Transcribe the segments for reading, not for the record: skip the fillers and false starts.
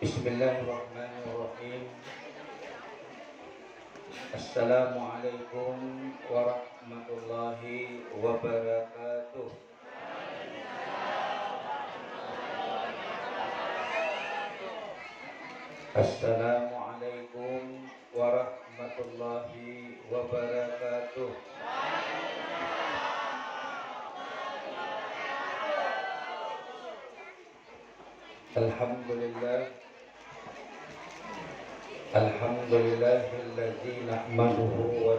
Bismillahirrahmanirrahim. Assalamualaikum warahmatullahi wabarakatuh. Assalamualaikum warahmatullahi wabarakatuh. Alhamdulillah. Alhamdulillahilladzi nahmaduhu wa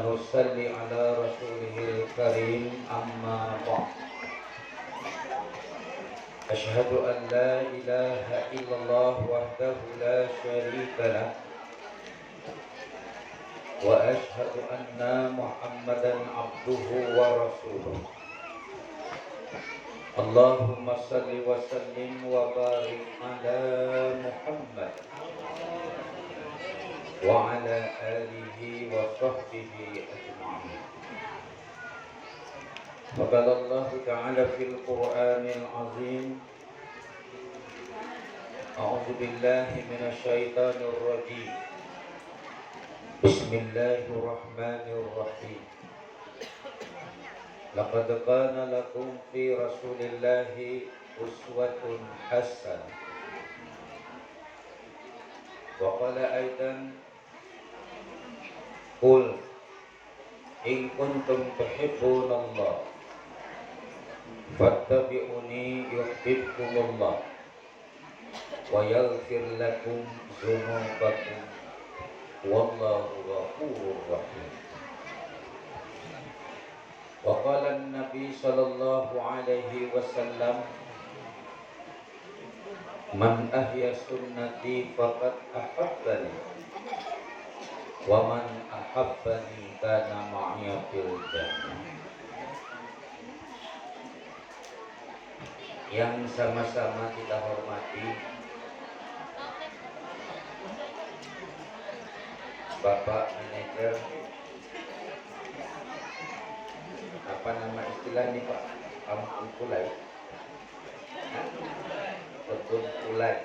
nusalli ala rasulihil karim, amma ba'd. Asyhadu an la ilaha illallah wahdahu la syarika lah wa asyhadu anna Muhammadan abduhu wa rasuluh. Allahumma salli wa sallim wa barik ala Muhammad wa ala alihi wa sahbihi ajma'in. Faqala Allah ta'ala fil Qur'anil azim, a'udzu billahi minasy syaithanir rajim. Bismillahirrahmanirrahim. Laqad kana lakum fi Rasulillahi uswatun hasanah. Wa qala aidan, qul in kuntum tuhibbunallah fattabi'uni yuhibbukumullah wa yaghfir lakum dzunubakum wallahu ghafurur rahim. Wa qala an-nabi sallallahu alaihi wasallam, man ahya sunnati faqad ahabbani wa man ahabbani kana ma'iya fil jannah. Yang sama-sama kita hormati Bapak Manajer, apa nama istilahnya Pak? Kampung Kulai, Kebun Kulai,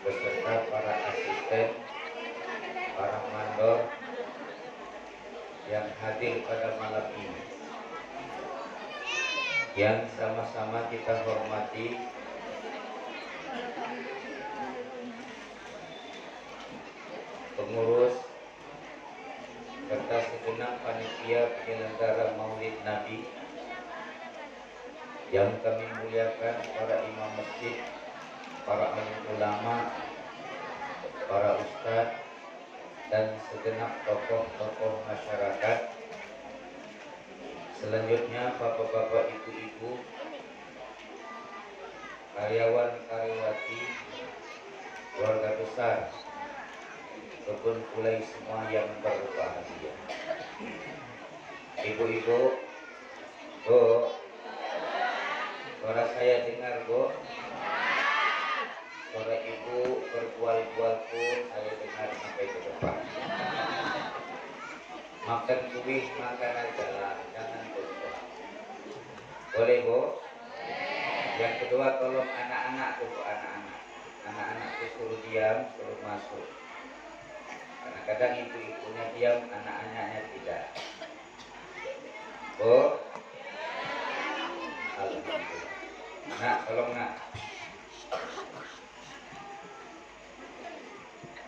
beserta para asisten, para mandor yang hadir pada malam ini. Yang sama-sama kita hormati pengurus serta segenap panitia penyelenggara Maulid Nabi yang kami muliakan, para imam masjid, para alim ulama, para ustadz, dan segenap tokoh-tokoh masyarakat. Selanjutnya bapak-bapak, ibu-ibu, karyawan-karyawati, keluarga besar Kebun Kulai semua yang berbahagia. Ibu-ibu, Bu, suara saya dengar, Bu? Suara ibu berbual-bual pun saya dengar sampai ke depan. Makan kuih, makanan jalan, jangan lupa. Boleh, Bu? Yang kedua, tolong anak-anak tuh, anak-anak. Anak-anak tuh suruh diam, suruh masuk. Karena kadang ibu-ibunya diam, anak-anaknya tidak. Bu, alhamdulillah. Nak, tolong nak.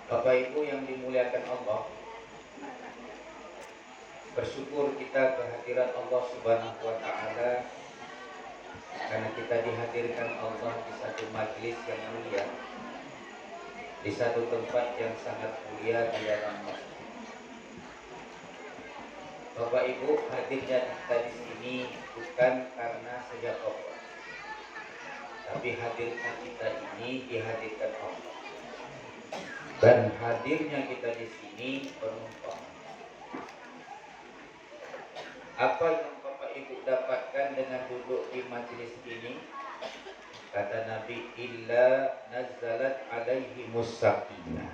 Bapak Ibu yang dimuliakan Allah, bersyukur kita kehadiran Allah Subhanahu wa Ta'ala, karena kita dihadirkan Allah di satu majelis yang mulia, di satu tempat yang sangat mulia di dalam masjid. Bapak Ibu, hadirnya kita di sini bukan karena saja Allah, tapi hadirnya kita ini dihadirkan Allah. Dan hadirnya kita di sini penumpang. Apa yang Bapak Ibu dapatkan dengan duduk di majelis ini? Kata Nabi, illa nazzalat alaihi sakinah.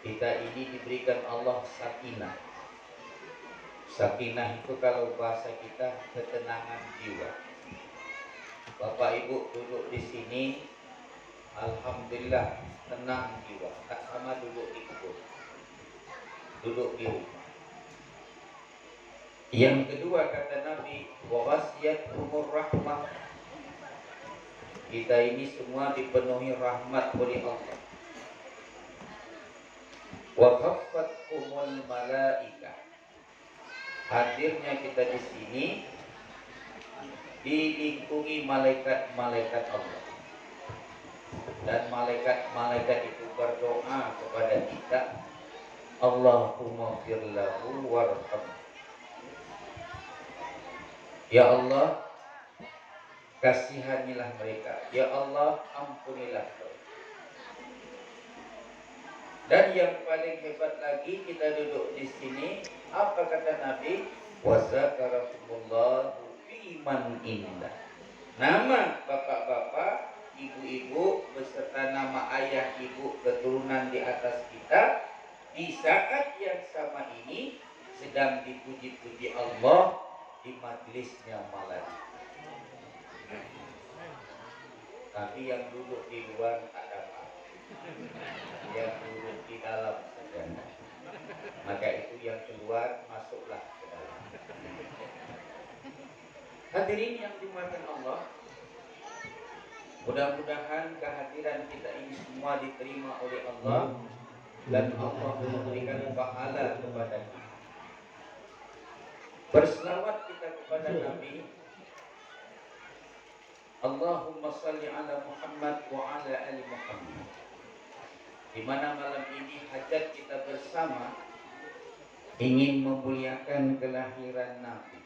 Kita ini diberikan Allah sakinah. Sakinah itu kalau bahasa kita ketenangan jiwa. Bapak Ibu duduk di sini, alhamdulillah tenang jiwa, tak sama duduk di kebun, duduk di rumah. Yang kedua kata Nabi, wa wasiyatuhumur rahmah. Kita ini semua dipenuhi rahmat oleh Allah. Wa khaffathumul malaikah. Hadirnya kita di sini dilingkungi malaikat-malaikat Allah. Dan malaikat-malaikat itu berdoa kepada kita, Allahumma firlahu warhamhu. Ya Allah, kasihanilah mereka. Ya Allah, ampunilah mereka. Dan yang paling hebat lagi, kita duduk di sini, apa kata Nabi? Wa zakarakumullahu fi man indah. Nama bapak-bapak, ibu-ibu beserta nama ayah ibu keturunan di atas kita di saat yang sama ini sedang dipuji-puji Allah di majlisnya malam. Tapi yang duduk di luar tak dapat, yang duduk di dalam saja. Maka itu yang keluar masuklah ke dalam. Hadirin yang dimuliakan Allah, mudah-mudahan kehadiran kita ini semua diterima oleh Allah dan Allah memberikan pahala kepada kita. Berselawat kita kepada Nabi. Allahumma salli ala Muhammad wa ala ali Muhammad. Di mana malam ini hajat kita bersama ingin memuliakan kelahiran Nabi,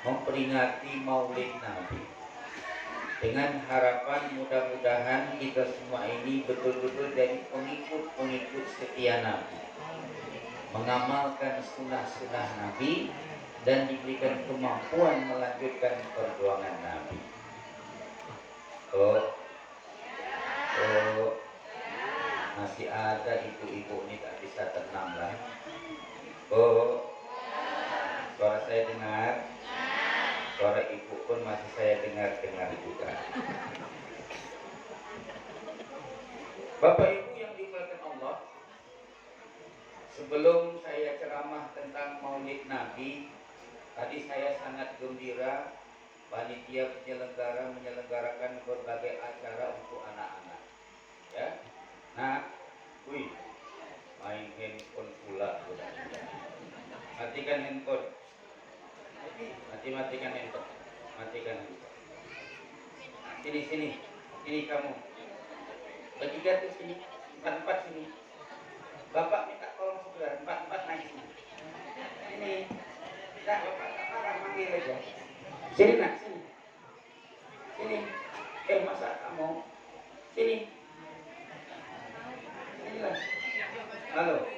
memperingati Maulid Nabi, dengan harapan mudah-mudahan kita semua ini betul-betul jadi pengikut-pengikut setia Nabi, mengamalkan sunnah-sunnah Nabi dan diberikan kemampuan melanjutkan perjuangan Nabi. Oh, masih ada ibu-ibu ini tak bisa tenang lah. Oh, suara saya dengar, suara ibu pun masih saya dengar juga. Bapak Ibu yang dimuliakan Allah, sebelum saya ceramah tentang Maulid Nabi, tadi saya sangat gembira panitia penyelenggara menyelenggarakan berbagai acara untuk anak-anak. Ya, nah, main handphone pula. Matikan handphone. Matikan handphone. Matikan handphone. Sini kamu. Bertiga tuh sini, empat sini. Bapak minta tolong sebelah, empat naik sini. Sini. Tidak, bapak tak marah, manggil aja. Sini nak, sini. Masa kamu? Sini. Sinilah. Halo.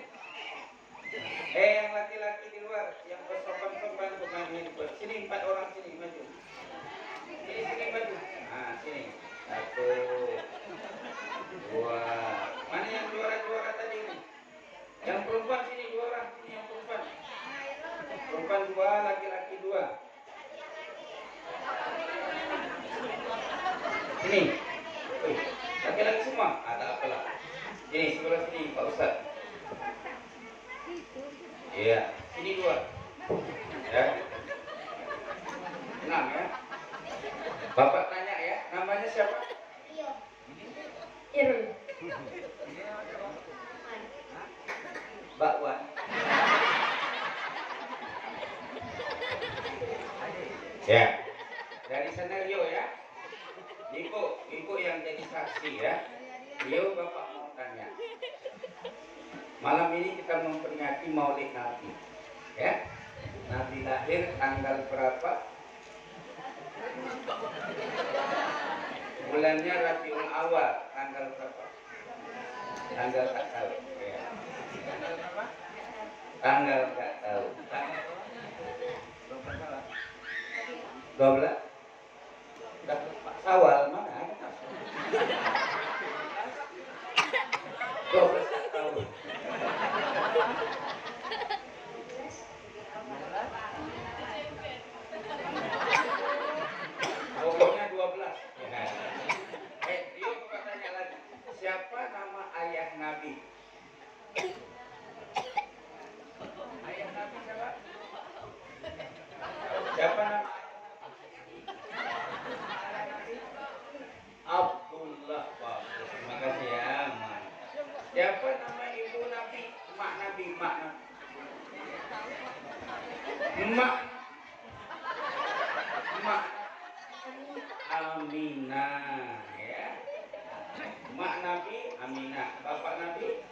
Yang laki-laki di luar, yang bersopan-sopan pemain handphone. Sini 4 orang sini maju. Sini maju. Nah, sini. 1, 2. Mana yang juara tadi ini? Yang perempuan sini 2 orang, sini yang perempuan. Perempuan 2, laki-laki 2. Sini. Laki-laki semua? Tak apalah. Sini, sebelah sini Pak Ustaz. Iya, sini 2. Ya. Tenang ya. Bapak tanya ya, namanya siapa? Irul. Mbak Wan. Ya. Dari sana Rio ya. Ibu yang jadi saksi ya. Rio Bapak mau tanya. Malam ini kita memperingati Maulid Nabi. Ya. Nabi lahir tanggal berapa? Bulannya Rabiul Awal, tanggal berapa? Tanggal tak tahu. Ya. Tanggal berapa? Tanggal tak tahu. 12. Pak Sawal mana ada Pak Sawal? 12 tak tahu. Siapa nama? Abdullah. Bagus. Terima kasih ya, Mak. Siapa nama ibu Nabi? Mak Nabi, Mak Nabi. Mak. Mak. Aminah ya. Mak Nabi Aminah. Bapak Nabi?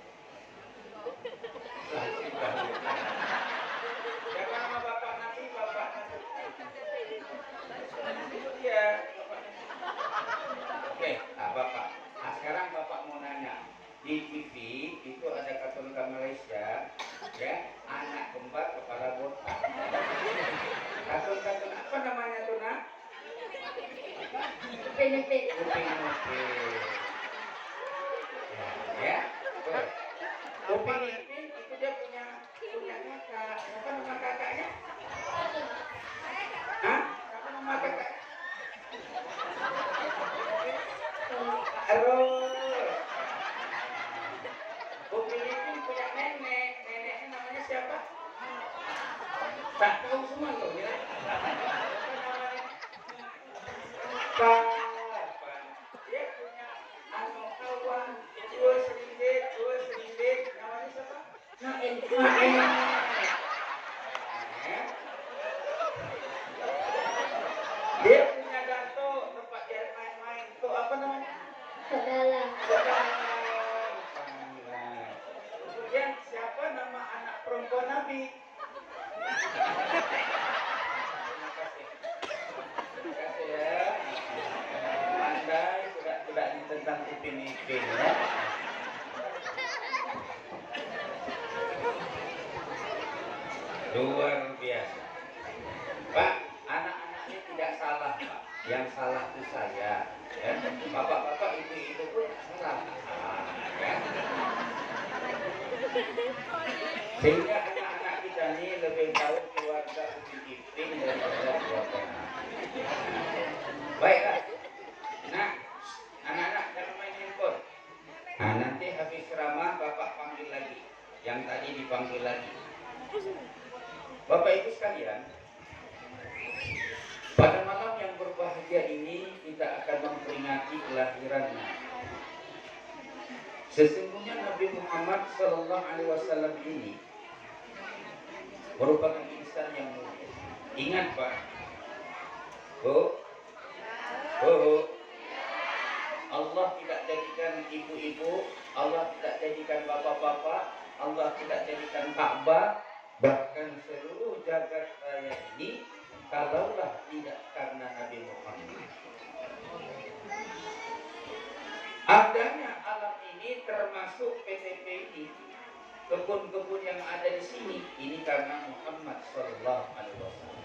Siapa nama bapak Nabi? Bapak Nabi. Itu dia. Oke, nah bapak. Nah sekarang bapak mau nanya. Di TV itu ada kartun Malaysia, ya, anak kembar kepala botak. Kartun apa namanya tuh nak? Upin Upin. Ya, tuh. Upin Ipin itu dia punya kakak. Siapa nama kakaknya? Hah? Siapa nama kakak? Arul. Upin Ipin punya nenek. Neneknya namanya siapa? Tak tahu semua loh ya. Pak. Dia punya kawan dua sedikit namanya siapa? Naen. Dia punya dato tempat dia main-main. Tuh apa namanya? Segala. Kemudian siapa nama anak perempuan Nabi? Terima kasih ya. Pandai sudah tentang Upin Ipin ya. Luar biasa. Pak, anak-anak ini tidak salah, Pak. Yang salah itu saya. Ya. Bapak-bapak, ibu-ibu pun salah. Ya. Sehingga anak-anak kita ini lebih tahu keluarga Upin Ipin daripada keluarga Nabi. Baiklah. Nah, anak-anak jangan main handphone. Nah, nanti habis ceramah Bapak panggil lagi. Yang tadi dipanggil lagi. Bapak Ibu sekalian, pada malam yang berbahagia ini kita akan memperingati kelahiran Nabi. Sesungguhnya Nabi Muhammad SAW ini merupakan insan yang mulia. Ingat Pak, Bu, Allah tidak jadikan ibu-ibu, Allah tidak jadikan bapak-bapak, Allah tidak jadikan Ka'bah, bahkan seluruh jagat raya ini kalaulah tidak karena Nabi Muhammad. Adanya alam ini termasuk PTP ini, kebun-kebun yang ada di sini, ini karena Muhammad Sallallahu Alaihi Wasallam.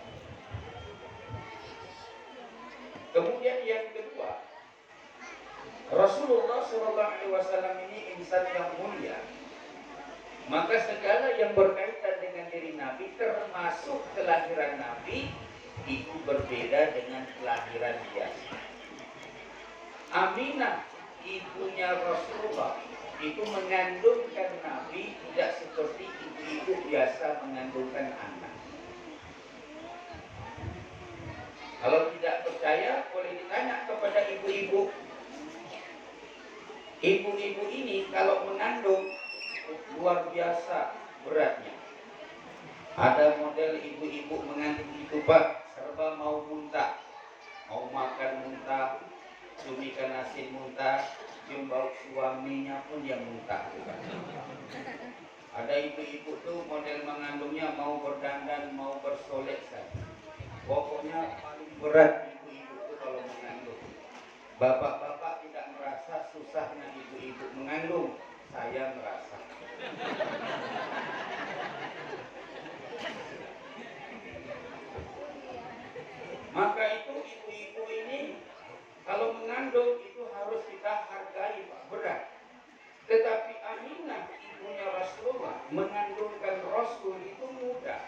Kemudian yang kedua, Rasulullah Sallallahu Alaihi Wasallam ini insan yang mulia. Maka segala yang berkaitan dengan diri Nabi, termasuk kelahiran Nabi, itu berbeda dengan kelahiran biasa. Aminah, ibunya Rasulullah, itu mengandungkan Nabi tidak seperti ibu-ibu biasa mengandungkan anak. Kalau tidak percaya, boleh ditanya kepada ibu-ibu. Ibu-ibu ini kalau mengandung luar biasa beratnya. Ada model ibu-ibu mengandung itu Pak, serba mau muntah, mau makan muntah, cium ikan asin muntah, cium bau suaminya pun yang muntah. Ada ibu-ibu tuh model mengandungnya mau berdandan, mau bersolek saja. Pokoknya paling berat ibu-ibu tuh kalau mengandung. Bapak-bapak tidak merasa susahnya ibu-ibu mengandung, saya merasa. Maka itu ibu-ibu ini kalau mengandung itu harus kita hargai Pak, berat. Tetapi Aminah ibunya Rasulullah mengandungkan Rasul itu mudah.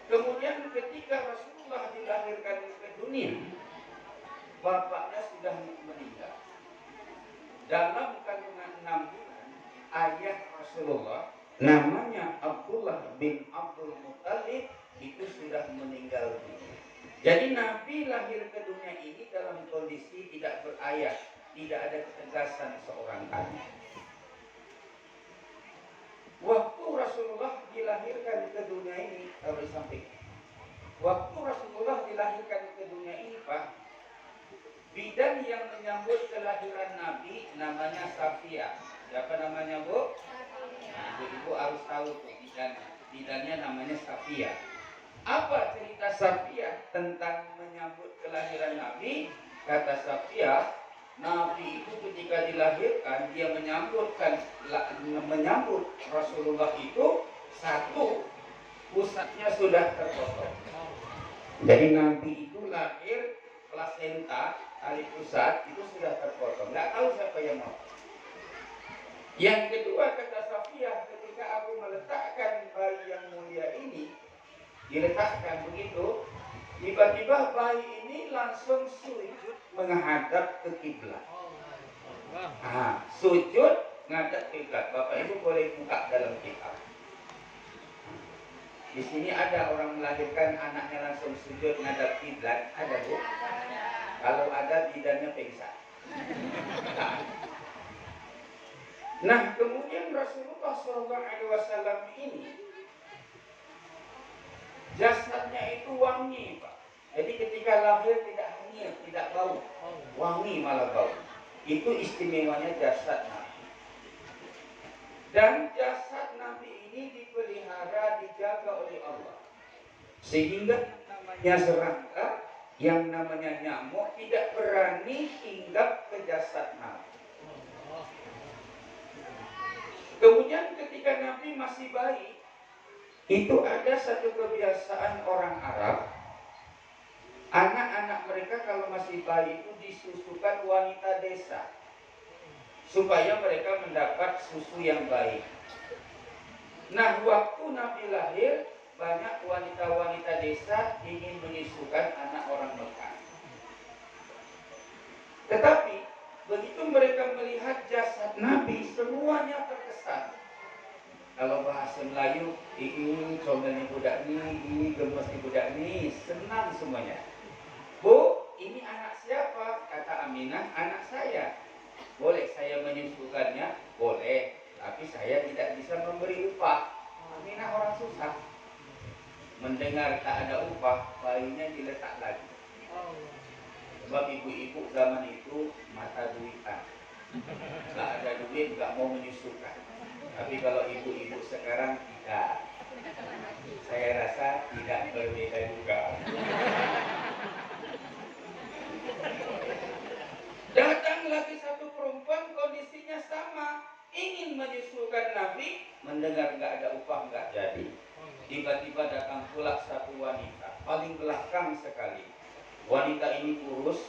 Kemudian ketika Rasulullah dilahirkan ke dunia, bapaknya sudah meninggal. Dalam kandungan 6 bulan, ayah Rasulullah namanya Abdullah bin Abdul Muttalib itu sudah meninggal dunia. Jadi Nabi lahir ke dunia ini dalam kondisi tidak berayah, tidak ada ketegasan seorang anak. Waktu Rasulullah dilahirkan ke dunia ini, kalau disampaikan, waktu Rasulullah dilahirkan ke dunia ini, Pak, bidan yang menyambut kelahiran Nabi namanya Safiyah. Siapa namanya, Bu? Nah, Ibu harus tahu tuh bidannya. Bidannya namanya Safiyah. Apa cerita Safiyah tentang menyambut kelahiran Nabi? Kata Safiyah, Nabi itu ketika dilahirkan dia menyambut Rasulullah itu satu, pusatnya sudah terpotong. Jadi Nabi itu lahir plasenta, tali pusat itu sudah terpotong. Nggak tahu siapa yang mau. Yang kedua kata Safiyah, ketika aku meletakkan bayi yang mulia ini, diletakkan begitu, tiba-tiba bayi ini langsung sujud menghadap ke kiblat. Sujud menghadap kiblat. Bapak Ibu boleh buka dalam kitab. Di sini ada orang melahirkan anaknya langsung sujud menghadap kiblat, ada, Bu? Kalau ada bidannya pingsan. Nah, kemudian Rasulullah SAW ini jasadnya itu wangi, Pak. Jadi ketika lahir tidak hanyir, tidak bau, wangi malah bau. Itu istimewanya jasad Nabi. Dan jasad Nabi ini dipelihara, dijaga oleh Allah, sehingga namanya serangga, yang namanya nyamuk tidak berani hinggap ke jasad Nabi. Kemudian ketika Nabi masih bayi, itu ada satu kebiasaan orang Arab. Anak-anak mereka kalau masih bayi itu disusukan wanita desa, supaya mereka mendapat susu yang baik. Nah, waktu Nabi lahir, banyak wanita-wanita desa ingin menyusukan anak orang Mekah. Tetapi begitu mereka melihat jasad Nabi, semuanya terkesan. Kalau bahasa Melayu, ini comelnya budak ini gemes di budak ini, senang semuanya. Bu, ini anak siapa? Kata Aminah, anak saya. Boleh saya menyusukannya? Boleh, tapi saya tidak bisa memberi upah. Aminah orang susah. Mendengar tak ada upah, bayinya diletak lagi. Sebab ibu-ibu zaman itu mata duitan. Nggak ada duit, nggak mau menyusukan. Tapi kalau ibu-ibu sekarang tidak. Saya rasa tidak berbeda juga. Datang lagi satu perempuan, kondisinya sama, ingin menyusukan Nabi, mendengar nggak ada upah, nggak jadi. Tiba-tiba datang pula satu wanita, paling belakang sekali. Wanita ini kurus,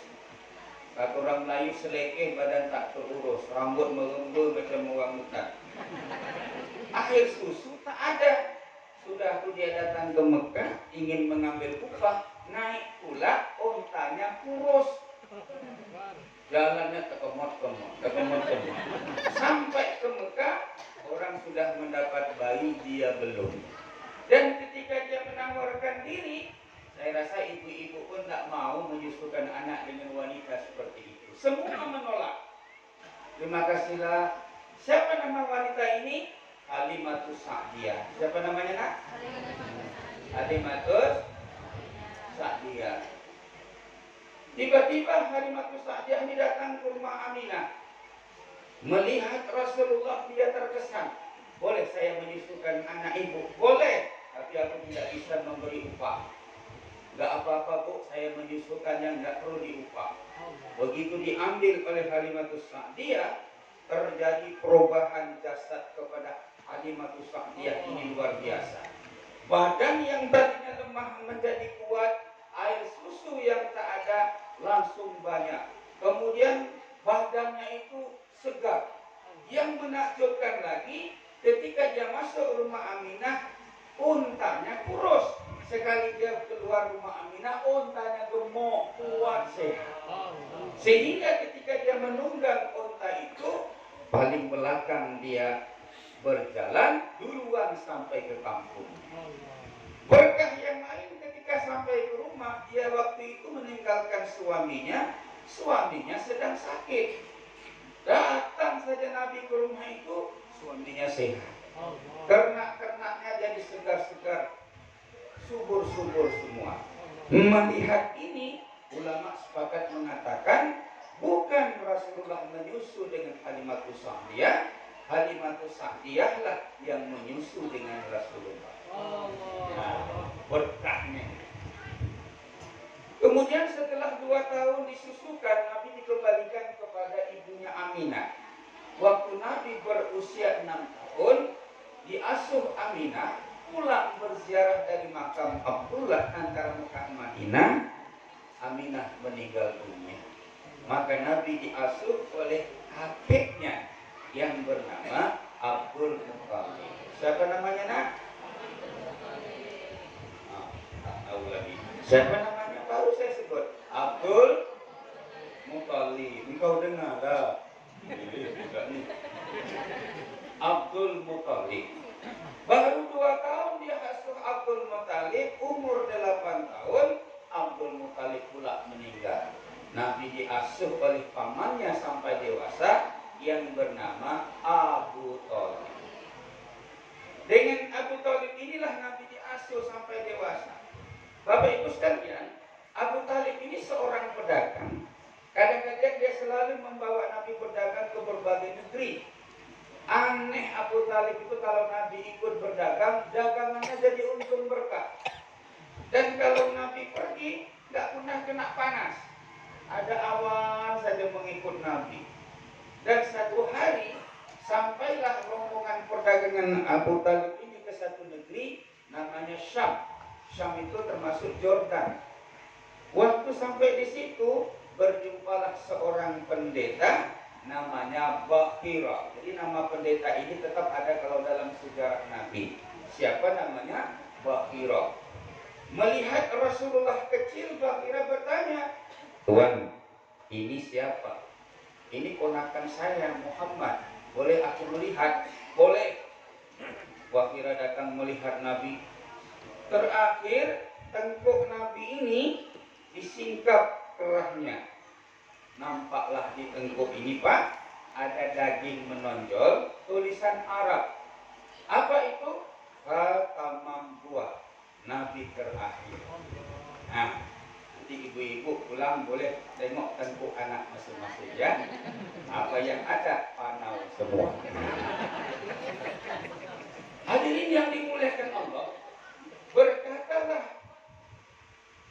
kata orang Melayu selekeh, badan tak terurus, rambut merembul macam orang hutan. Akhir susu tak ada. Sudah tu dia datang ke Mekah, ingin mengambil upah, naik pula, ontanya kurus. Jalannya tekemot-kemot. Sampai ke Mekah, orang sudah mendapat bayi, dia belum. Dan ketika dia menawarkan diri, saya rasa ibu-ibu pun tak mau menyusukan anak dengan wanita seperti itu. Semua menolak. Terima kasihlah. Siapa nama wanita ini? Halimatus Sa'diyah. Siapa namanya, Nak? Halimatus Sa'diyah. Tiba-tiba Halimatus Sa'diyah ini datang ke rumah Aminah. Melihat Rasulullah, dia terkesan. Boleh saya menyusukan anak ibu? Boleh, tapi aku tidak bisa memberi upah. Gak apa-apa, Bu, saya menyusukannya, gak perlu diupah. Begitu diambil oleh Halimatus Sa'diyah, terjadi perubahan jasad kepada Halimatus Sa'diyah ini luar biasa. Badan yang tadinya lemah menjadi kuat, air susu yang tak ada langsung banyak. Kemudian badannya itu segar. Yang menakjubkan lagi, ketika dia masuk rumah Aminah, untanya kurus. Sekali dia keluar rumah Aminah, untanya gemuk, kuat, sehat. Sehingga ketika dia menunggang unta itu, paling belakang dia berjalan, duluan sampai ke kampung. Berkah yang lain ketika sampai ke rumah, dia waktu itu meninggalkan suaminya sedang sakit. Datang saja Nabi ke rumah itu, suaminya sehat. Ternak-ternaknya jadi segar-segar, subur-subur semua. Melihat ini, ulama sepakat mengatakan bukan Rasulullah menyusu dengan Halimatus Sa'diyah, Halimatus Sa'diyah lah yang menyusu dengan Rasulullah. Nah, berkahnya. Kemudian setelah 2 tahun disusukan, Nabi dikembalikan kepada ibunya Aminah. Waktu Nabi berusia 6 tahun, diasuh Aminah pulang berziarah dari makam Abdullah antara Mekah Madinah. Aminah meninggal dunia. Maka Nabi diasuh oleh kakeknya yang bernama Abdul Muttalib. Siapa namanya, Nak? Tahu lagi. Siapa namanya? Baru saya sebut. Abdul Muttalib. Engkau dengar dah? Tidak nih. Abdul Muttalib. Baru 2 tahun dia asuh Abdul Muttalib, umur 8 tahun, Abdul Muttalib pula meninggal. Nabi diasuh oleh pamannya sampai dewasa yang bernama Abu Thalib. Dengan Abu Thalib inilah Nabi diasuh sampai dewasa. Bapak Ibu sekalian, Abu Thalib ini seorang pedagang. Kadang-kadang dia selalu membawa Nabi berdagang ke berbagai negeri. Aneh Abu Thalib itu kalau Nabi ikut berdagang, dagangannya jadi untung berkah. Dan kalau Nabi pergi, tidak pernah kena panas. Ada awan saja mengikut Nabi. Dan satu hari, sampailah rombongan perdagangan Abu Thalib ini ke satu negeri, namanya Syam. Syam itu termasuk Jordan. Waktu sampai di situ, berjumpalah seorang pendeta namanya Bakhira. Jadi nama pendeta ini tetap ada kalau dalam sejarah Nabi. Siapa namanya? Bakhira. Melihat Rasulullah kecil, Bakhira bertanya, "Tuan, ini siapa?" "Ini ponakan saya, Muhammad. Boleh aku melihat?" "Boleh." Bakhira datang melihat Nabi. Terakhir, tengkuk Nabi ini disingkap kerahnya. Nampaklah di tengkuk ini, Pak, ada daging menonjol, tulisan Arab. Apa itu? Khatamam buah, Nabi terakhir. Nah, nanti ibu-ibu pulang boleh tengok tengkuk anak masing-masing ya. Apa yang ada, panau semua. Hadirin yang dimuliakan Allah, berkatalah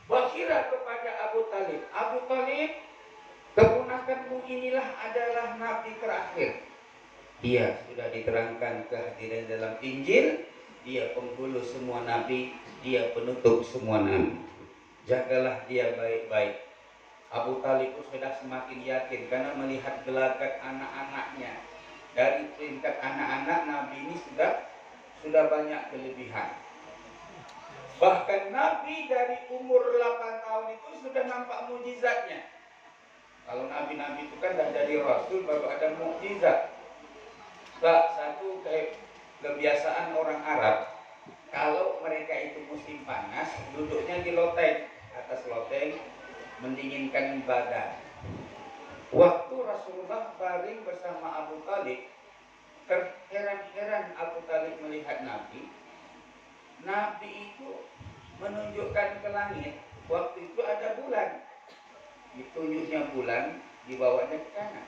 Bakhira kepada Abu Thalib, "Abu Thalib, keponakanmu inilah adalah Nabi terakhir. Dia sudah diterangkan kehadiran dalam Injil. Dia penghulu semua Nabi, dia penutup semua Nabi. Jagalah dia baik-baik." Abu Thalib sudah semakin yakin karena melihat gelagat anak-anaknya. Dari peringkat anak-anak, Nabi ini sudah banyak kelebihan. Bahkan Nabi dari umur 8 tahun itu sudah nampak mukjizatnya. Kalau Nabi-Nabi itu kan dah jadi Rasul baru ada mukjizat. Satu kebiasaan orang Arab, kalau mereka itu musim panas, duduknya di loteng, atas loteng, mendinginkan badan. Waktu Rasulullah baring bersama Abu Thalib, terheran-heran Abu Thalib melihat Nabi. Nabi itu menunjukkan ke langit. Waktu itu ada bulan. Ditunjuknya bulan, dibawanya ke kanan.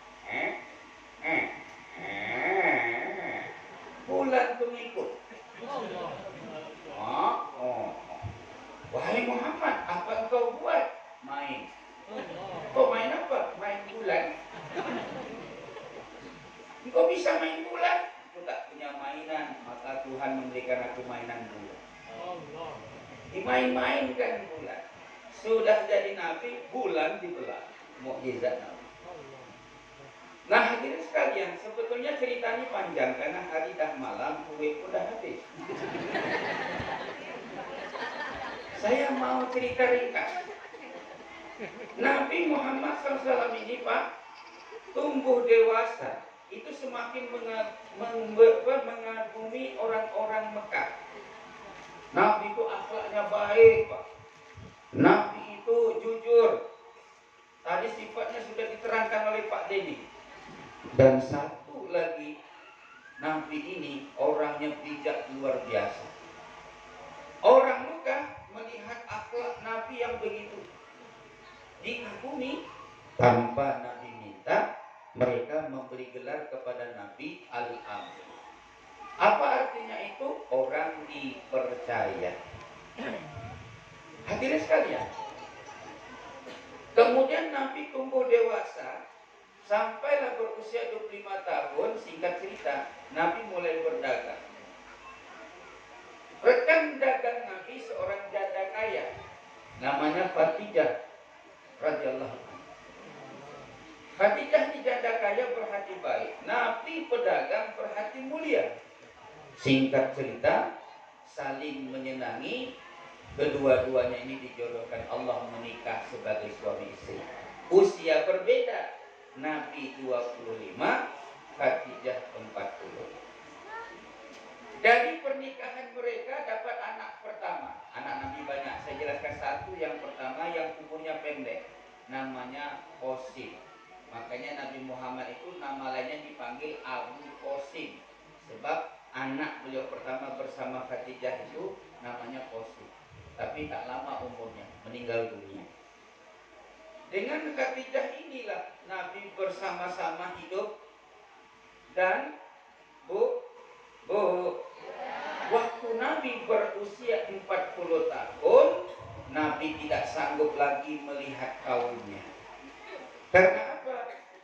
Bulan itu ngikut. Wahai Muhammad, apa engkau buat? Main. Kau main apa? Main bulan. Engkau bisa main bulan? Aku tak punya mainan, maka Tuhan memberikan aku mainan bulan. Dimain-mainkan bulan. Sudah jadi Nabi, bulan dibelah. Mukjizat Nabi. Nah, hadirin sekalian, sebetulnya ceritanya panjang karena hari dah malam, kue udah habis. Saya mau cerita ringkas. Nabi Muhammad SAW ini, Pak, tumbuh dewasa. Itu semakin mengagumi orang-orang Mekah. Nabi itu akhlaknya baik, Pak. Nabi itu jujur. Tadi sifatnya sudah diterangkan oleh Pak Denny. Dan satu lagi, Nabi ini orangnya bijak luar biasa. Orang Mekah melihat akhlak Nabi yang begitu dikagumi, tanpa Nabi minta, mereka memberi gelar kepada Nabi Al-Amin. Apa artinya itu? Orang dipercaya. Hadirin sekalian, kemudian Nabi tumbuh dewasa, sampailah berusia 25 tahun, singkat cerita, Nabi mulai berdagang. Rekan dagang Nabi seorang janda kaya, namanya Khadijah radhiyallahu anha. Khadijah di janda kaya berhati baik, Nabi pedagang berhati mulia. Singkat cerita, saling menyenangi, kedua-duanya ini dijodohkan Allah menikah sebagai suami istri. Usia berbeda, Nabi 25, Khadijah 40. Dari pernikahan mereka dapat anak pertama. Anak Nabi banyak, saya jelaskan satu. Yang pertama yang umurnya pendek, namanya Qasim. Makanya Nabi Muhammad itu nama lainnya dipanggil Abu Qasim, sebab anak beliau pertama bersama Khadijah itu namanya Qasim. Tapi tak lama umurnya, meninggal dunia. Dengan Khadijah inilah Nabi bersama-sama hidup. Dan Bu, waktu Nabi berusia 40 tahun, Nabi tidak sanggup lagi melihat kaumnya. Karena apa?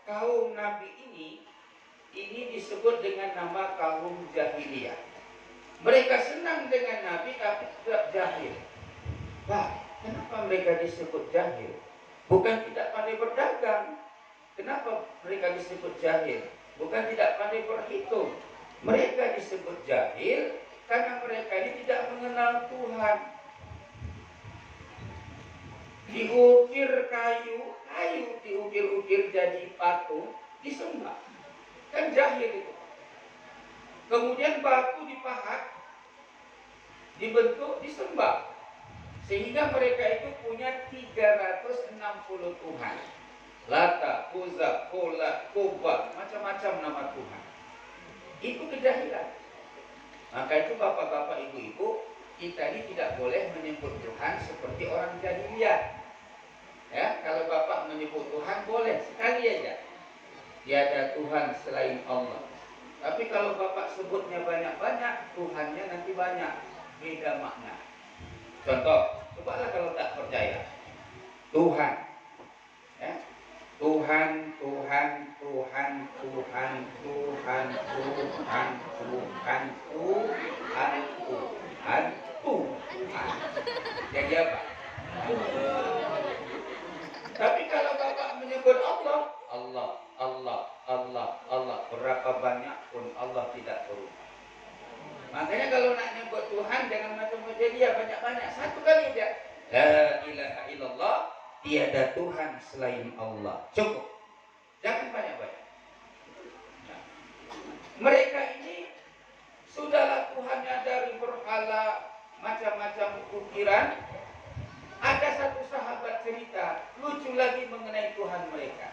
Kaum Nabi ini disebut dengan nama kaum jahiliyah. Mereka senang dengan Nabi tapi tidak jahil. Bah, kenapa mereka disebut jahil? Bukan tidak pandai berdagang. Kenapa mereka disebut jahil? Bukan tidak pandai berhitung. Mereka disebut jahil karena mereka ini tidak mengenal Tuhan. Diukir kayu diukir-ukir jadi patung, disembah. Kan jahil itu. Kemudian batu dipahat, dibentuk, disembah. Sehingga mereka itu punya 360 Tuhan. Lata, Uzza, Kola, Koba, macam-macam nama Tuhan. Itu kejahilan. Maka itu bapak-bapak, ibu-ibu, kita ini tidak boleh menyebut Tuhan seperti orang jahiliyah. Ya, kalau bapak menyebut Tuhan boleh sekali aja. Tiada Tuhan selain Allah. Tapi kalau bapak sebutnya banyak-banyak, Tuhannya nanti banyak, beda makna. Contoh, cobalah kalau tak percaya. Tuhan, ya, Tuhan, Tuhan, Tuhan, Tuhan, Tuhan, Tuhan, Tuhan, Tuhan, Tuhan, Tuhan. Jadi apa? Tapi kalau bapak menyebut Allah, Allah, Allah, Allah, Allah, berapa banyak pun Allah tidak berubah. Makanya kalau nak nyebut Tuhan jangan macam-macam dia banyak-banyak. Satu kali aja. La ilaha illallah, tiada Tuhan selain Allah. Cukup. Jangan banyak-banyak. Nah, mereka ini sudahlah Tuhannya dari berhala, macam-macam ukiran. Ada satu sahabat cerita lucu lagi mengenai Tuhan mereka.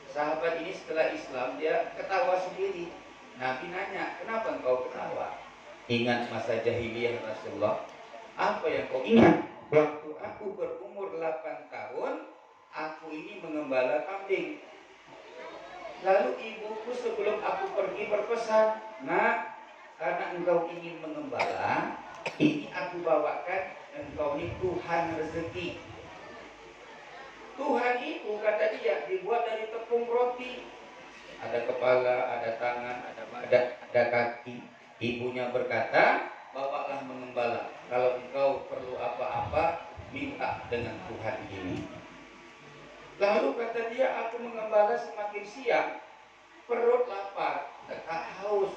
Sahabat ini setelah Islam dia ketawa sendiri. Nabi nanya, kenapa engkau ketawa? Ingat masa jahiliyah Rasulullah? Apa yang kau ingat? Waktu aku berumur 8 tahun, aku ini mengembala kambing. Lalu ibuku sebelum aku pergi berpesan, nak, karena engkau ingin mengembala, ini aku bawakan engkau ini Tuhan rezeki. Tuhan itu kata dia dibuat dari tepung roti. Ada kepala, ada tangan, ada kaki. Ibunya berkata, bawalah mengembala. Kalau engkau perlu apa-apa, minta dengan Tuhan ini. Lalu kata dia, aku mengembala semakin siang, perut lapar, tak haus.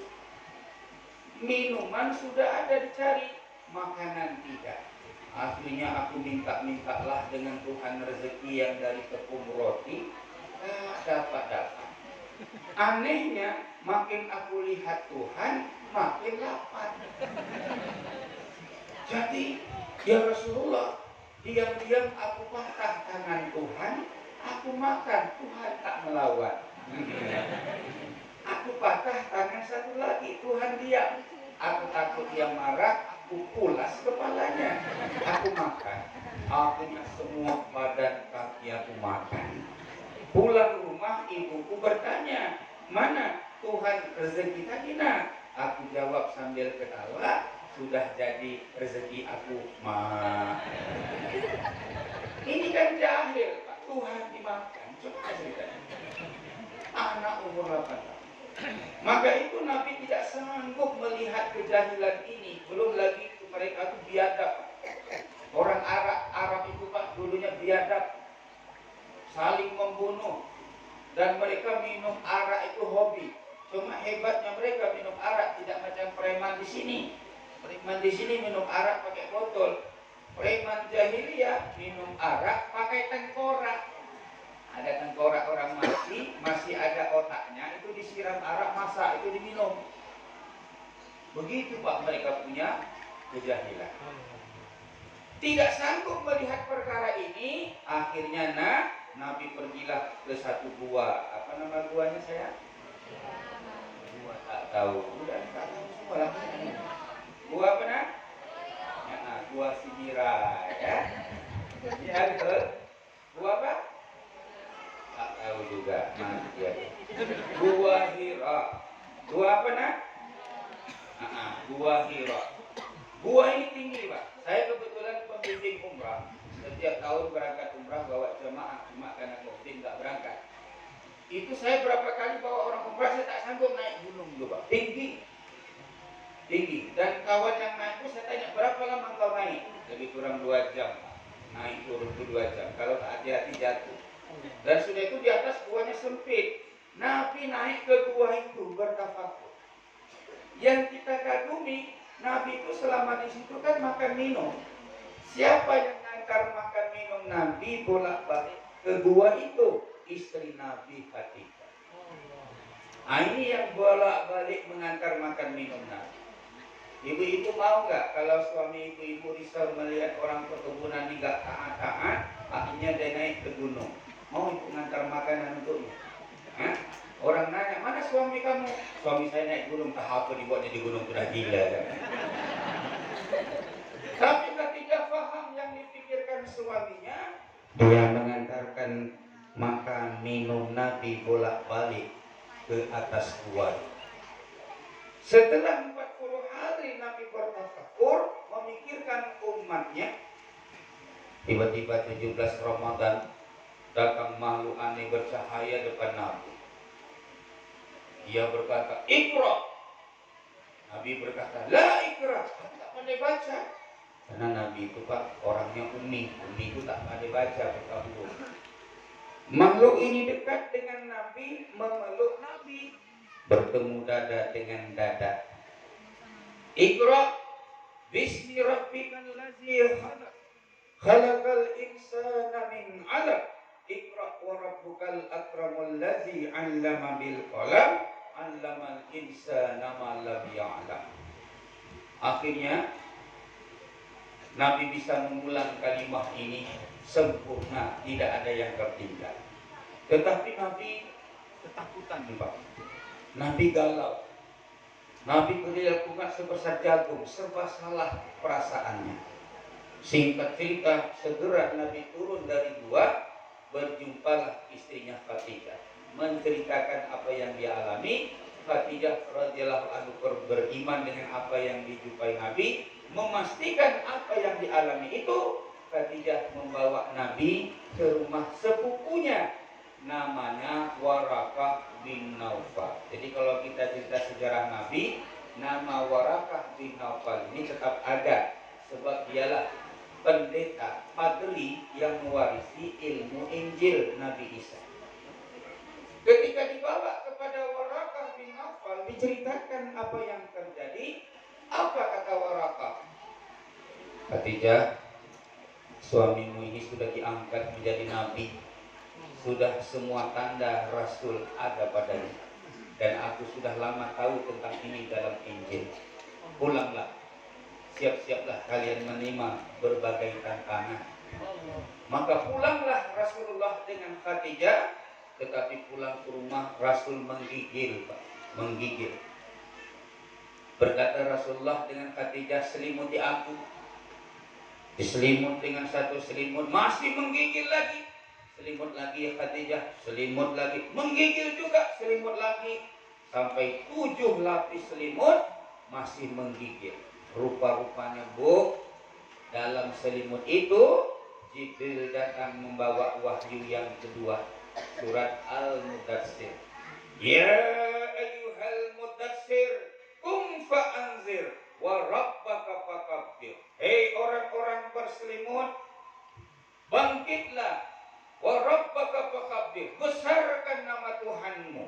Minuman sudah ada dicari, makanan tidak. Akhirnya aku minta-mintalah dengan Tuhan rezeki yang dari tepung roti, dapat. Anehnya, makin aku lihat Tuhan, makin lapar. Jadi ya Rasulullah, diam-diam aku patah tangan Tuhan, aku makan, Tuhan tak melawan. Aku patah tangan satu lagi, Tuhan diam. Aku takut dia marah, aku pulas kepalanya. Aku makan, akhirnya semua badan kaki aku makan. Pulang rumah ibuku bertanya, mana Tuhan rezeki tadi nak? Aku jawab sambil ketawa, sudah jadi rezeki aku mah. Ini kan jahil Pak, Tuhan dimakan. Coba ceritanya. Anak umur 8 tahun. Maka itu Nabi tidak sanggup melihat kejahilan ini. Belum lagi mereka itu biadab. Orang Arab itu Pak dulunya biadab, saling membunuh, dan mereka minum arak itu hobi. Cuma hebatnya mereka minum arak tidak macam preman di sini. Preman di sini minum arak pakai botol. Preman jahiliyah minum arak pakai tengkorak. Ada tengkorak orang mati, masih ada otaknya, itu disiram arak masak, itu diminum. Begitu Pak mereka punya kejahilan. Tidak sanggup melihat perkara ini, akhirnya Nabi pergilah ke satu gua. Apa nama guanya saya? Gua tak tahu. Udah tak tahu semua lah. Gua apa nak? Ya, gua Simira ya. Ya betul. Gua apa? Tak tahu juga. Mati ya. Gua Hira. Gua apa nak? Gua Hira. Gua ini tinggi Pak. Saya kebetulan pembimbing umrah. Setiap tahun berangkat umrah bawa jemaah, cuma karena COVID nggak berangkat. Itu saya berapa kali bawa orang umrah, saya tak sanggup naik gunung dulu Pak. Tinggi. Dan kawan yang naik itu saya tanya, berapa lama kau naik? Lebih kurang 2 jam. Naik turun itu 2 jam. Kalau tak hati-hati jatuh. Dan sudah itu di atas guanya sempit. Nabi naik ke gua itu bertafakur. Yang kita kagumi, Nabi itu selama di situ kan makan minum. Siapa yang ngantar makan minum Nabi bolak-balik ke gua itu? Istri Nabi Fatimah. Ini yang bolak-balik mengantar makan minum Nabi. Ibu-ibu mau nggak kalau suami ibu-ibu risau melihat orang perkebunan ini nggak taat-taat, akhirnya dia naik ke gunung. Mau ibu ngantar makanan untuknya? Orang nanya, mana suami kamu? Suami saya naik gunung, tak apa dibuatnya di gunung, sudah gila kan? Tapi ketika faham yang dipikirkan suaminya, dia mengantarkan makan minum Nabi bolak-balik ke atas gua. Setelah 40 hari Nabi bertafakur memikirkan umatnya, tiba-tiba 17 Ramadan datang makhluk aneh bercahaya depan Nabi. Dia berkata, "Iqra." Nabi berkata, "La iqra." Aku tak pandai baca. Karena Nabi itu Pak orangnya umi itu tak pandai baca berkabung. Makhluk ini dekat dengan Nabi, memeluk Nabi, bertemu dada dengan dada. Iqra bismi rabbikal ladzi khalaq. Khalaqal insana min 'alaq. Iqra wa rabbukal akramul ladzi 'allama bil qalam. 'Allamal insana ma lam ya'lam. Akhirnya Nabi bisa mengulang kalimat ini sempurna, tidak ada yang tertinggal. Tetapi Nabi ketakutan Pak. Nabi galau. Nabi berlakukan sebesar jagung, serba salah perasaannya. Singkat cerita, segera Nabi turun dari gua, berjumpalah istrinya Khadijah, menceritakan apa yang dia alami. Khadijah radhiyallahu anha beriman dengan apa yang dijumpai Nabi, memastikan apa yang dialami itu. Khadijah membawa Nabi ke rumah sepupunya, namanya Warakah bin Naufal. Jadi kalau kita cerita sejarah Nabi, nama Warakah bin Naufal ini tetap ada, sebab dialah pendeta padri yang mewarisi ilmu Injil Nabi Isa. Ketika dibawa kepada Warakah bin Naufal, diceritakan apa yang terjadi. Apa kata Warakah? Khadijah, suamimu ini sudah diangkat menjadi nabi, sudah semua tanda rasul ada padanya, dan aku sudah lama tahu tentang ini dalam Injil. Pulanglah, siap-siaplah kalian menerima berbagai tantangan. Maka pulanglah Rasulullah dengan Khadijah, tetapi pulang ke rumah Rasul menggigil, Pak, menggigil. Berkata Rasulullah dengan Khadijah, selimuti aku. Diselimut dengan satu selimut, masih menggigil lagi. Selimut lagi ya Khadijah, selimut lagi, menggigil juga, selimut lagi. Sampai 7 lapis selimut, masih menggigil. Rupa-rupanya Bu, dalam selimut itu Jibril datang membawa wahyu yang kedua, surat Al-Mudatsir. Ya ayyuhal mudatsir, qum fa'anzir wa rabbaka fakabbir. Hei orang-orang berselimut, bangkitlah, wa rabbaka fakabbir, besarkan nama Tuhanmu.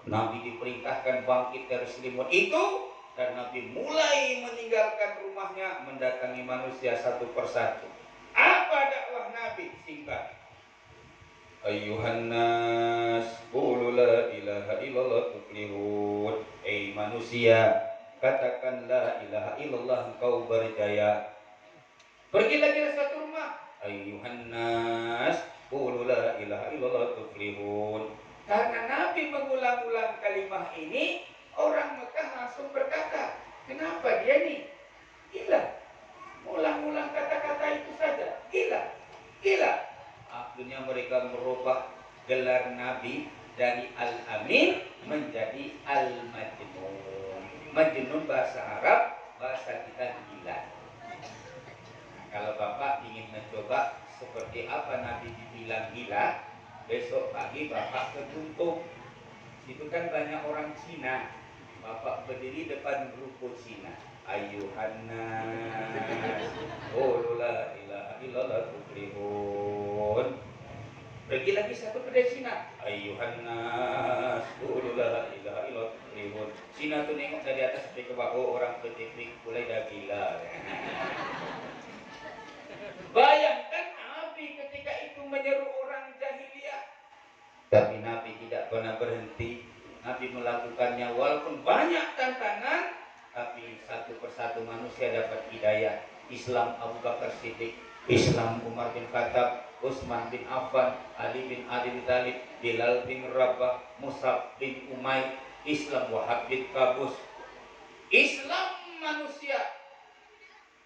Nabi diperintahkan bangkit dari selimut itu, dan Nabi mulai meninggalkan rumahnya, mendatangi manusia satu persatu. Apa dakwah Nabi? Singkat. Ayyuhan nas, qulu la ilaha illallah tuflihun. Manusia, katakan la ilaha illallah engkau berjaya. Pergi lagi ke satu rumah. Ayyuhan nas, qulu la ilaha illallah tuflihun. Karena Nabi mengulang-ulang kalimat ini, orang Mekah langsung berkata, kenapa dia nih gila? Ulang-ulang kata-kata itu saja, gila, gila. Akhirnya mereka merubah gelar Nabi dari Al-Amin menjadi Al-Majnun. Majnun bahasa Arab, bahasa kita gila. Kalau Bapak ingin mencoba seperti apa Nabi dibilang gila, besok pagi Bapak ke Guntung. Itu kan banyak orang Cina. Bapak berdiri depan ruko Cina. Ayyuhan nas, qul la ilaha illallah tuflihun. Pergi lagi satu kedai Cina. Ayyuhan nas, qul la ilaha illallah tuflihun. Cina tuh nengok dari atas sampai ke bawah, orang petik mulai dah gila. Bayangkan Nabi ketika itu menyeru orang jahiliyah. Tapi Nabi tidak pernah berhenti. Nabi melakukannya walaupun banyak tantangan, tapi satu persatu manusia dapat hidayah. Islam Abu Bakar Siddiq, Islam Umar bin Khattab, Utsman bin Affan, Ali bin Abi Thalib, Bilal bin Rabah, Mus'ab bin Umair, Islam Wahab bin Qabus. Islam manusia.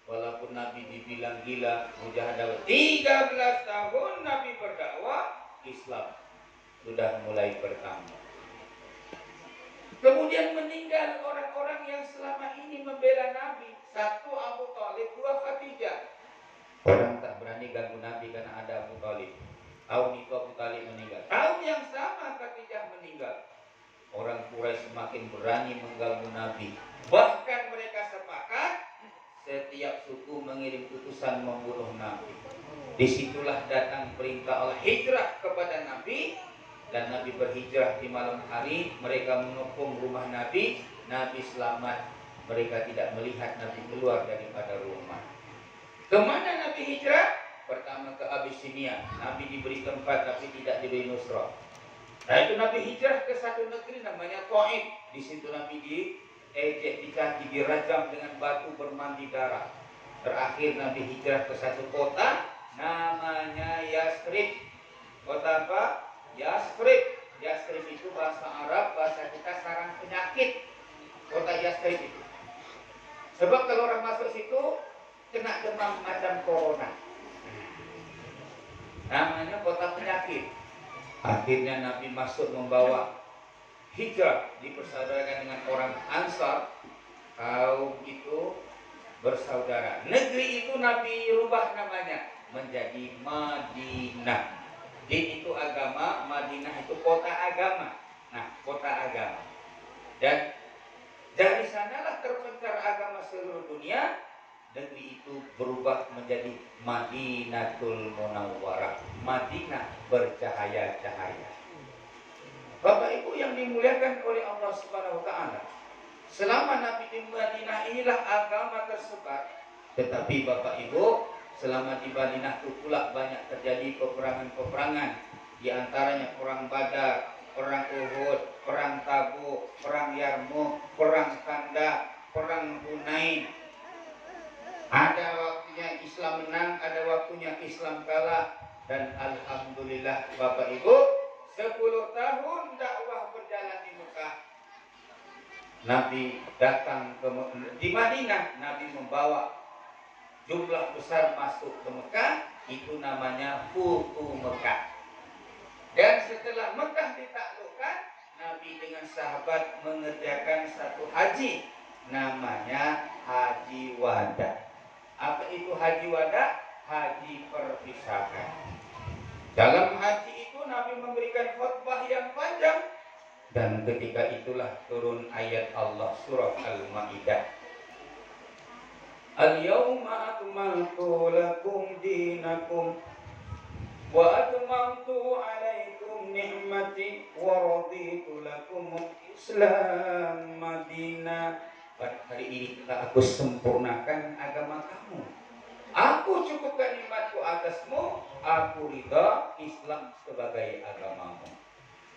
Walaupun Nabi dibilang gila, mujahadah 13 tahun Nabi berdakwah, Islam sudah mulai bertambah. Kemudian meninggal orang-orang yang selama ini membela Nabi. 1 Abu Thalib, 2 Khadijah. Orang tak berani ganggu Nabi karena ada Abu Thalib. Tahun itu Abu Thalib meninggal. Tahun yang sama Khadijah meninggal. Orang Quraisy semakin berani mengganggu Nabi. Bahkan mereka sepakat setiap suku mengirim utusan membunuh Nabi. Disitulah datang perintah Allah hijrah kepada Nabi. Dan Nabi berhijrah di malam hari. Mereka mengepung rumah Nabi. Nabi selamat. Mereka tidak melihat Nabi keluar daripada rumah. Kemana Nabi hijrah? Pertama ke Abyssinia. Nabi diberi tempat tapi tidak diberi nusrah. Nah itu Nabi hijrah ke satu negeri namanya Taif. Di situ Nabi diejek, dicaci, dirajam dengan batu, bermandi darah. Terakhir Nabi hijrah ke satu kota namanya Yasrib. Kota apa? Yasrib. Yasrib itu bahasa Arab, bahasa kita sarang penyakit. Kota Yasrib itu. Sebab kalau orang masuk situ kena demam macam corona. Namanya kota penyakit. Akhirnya Nabi masuk membawa hijrah, dipersaudarakan dengan orang Ansar. Kaum itu bersaudara. Negeri itu Nabi rubah namanya menjadi Madinah. Din itu agama, Madinah itu kota agama. Nah, kota agama. Dan dari sanalah terpencar agama seluruh dunia. Negeri itu berubah menjadi Madinatul Munawwarah. Madinah bercahaya-cahaya. Bapak Ibu yang dimuliakan oleh Allah Subhanahu wa taala. Selama Nabi di Madinah inilah agama tersebar. Tetapi Bapak Ibu, selama di Madinah itu pula banyak terjadi peperangan-peperangan. Di antaranya perang Badar, perang Uhud, perang Tabuk, perang Yarmuk, perang Khandaq, perang Hunain. Ada waktunya Islam menang, ada waktunya Islam kalah. Dan alhamdulillah Bapak Ibu, 10 tahun dakwah berjalan di Mekah. Nabi datang di Madinah, Nabi membawa jumlah besar masuk ke Mekah, itu namanya Futu Mekah. Dan setelah Mekah ditaklukkan, Nabi dengan sahabat mengerjakan satu haji, namanya Haji Wada. Apa itu Haji Wada? Haji perpisahan. Dalam haji itu Nabi memberikan khutbah yang panjang, dan ketika itulah turun ayat Allah surah Al-Maidah. Al-yawma akmaltu lakum dinakum wa atmamtu alaikum ni'mati wa raditu lakum Islam Madinah. Pada hari ini telah aku sempurnakan agama kamu. Aku cukupkan nikmatku atasmu. Aku ridha Islam sebagai agamamu.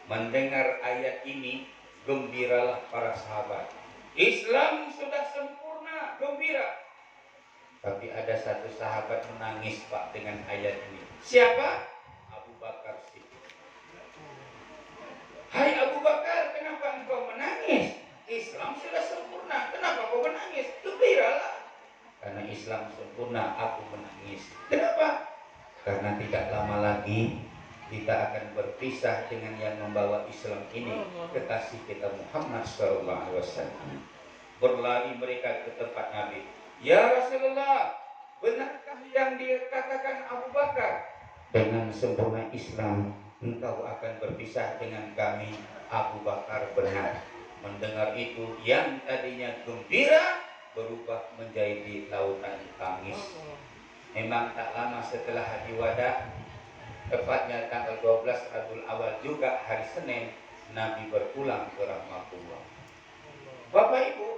Mendengar ayat ini, gembiralah para sahabat. Islam sudah sempurna, gembira. Tapi ada satu sahabat menangis Pak dengan ayat ini. Siapa? Abu Bakar Siddiq. Hai Abu Bakar, kenapa engkau menangis? Islam sudah sempurna, kenapa kau menangis? Gembiralah. Karena Islam sempurna, aku menangis. Kenapa? Karena tidak lama lagi kita akan berpisah dengan yang membawa Islam ini, kekasih kita Muhammad SAW. Berlari mereka ke tempat Nabi. Ya Rasulullah, benarkah yang dikatakan Abu Bakar? Dengan sempurna Islam, engkau akan berpisah dengan kami. Abu Bakar benar. Mendengar itu, yang tadinya gembira berubah menjadi lautan tangis. Memang tak lama setelah Haji Wada, tepatnya tanggal 12 Rabiul Awal juga hari Senin, Nabi berpulang ke rahmatullah. Bapak Ibu,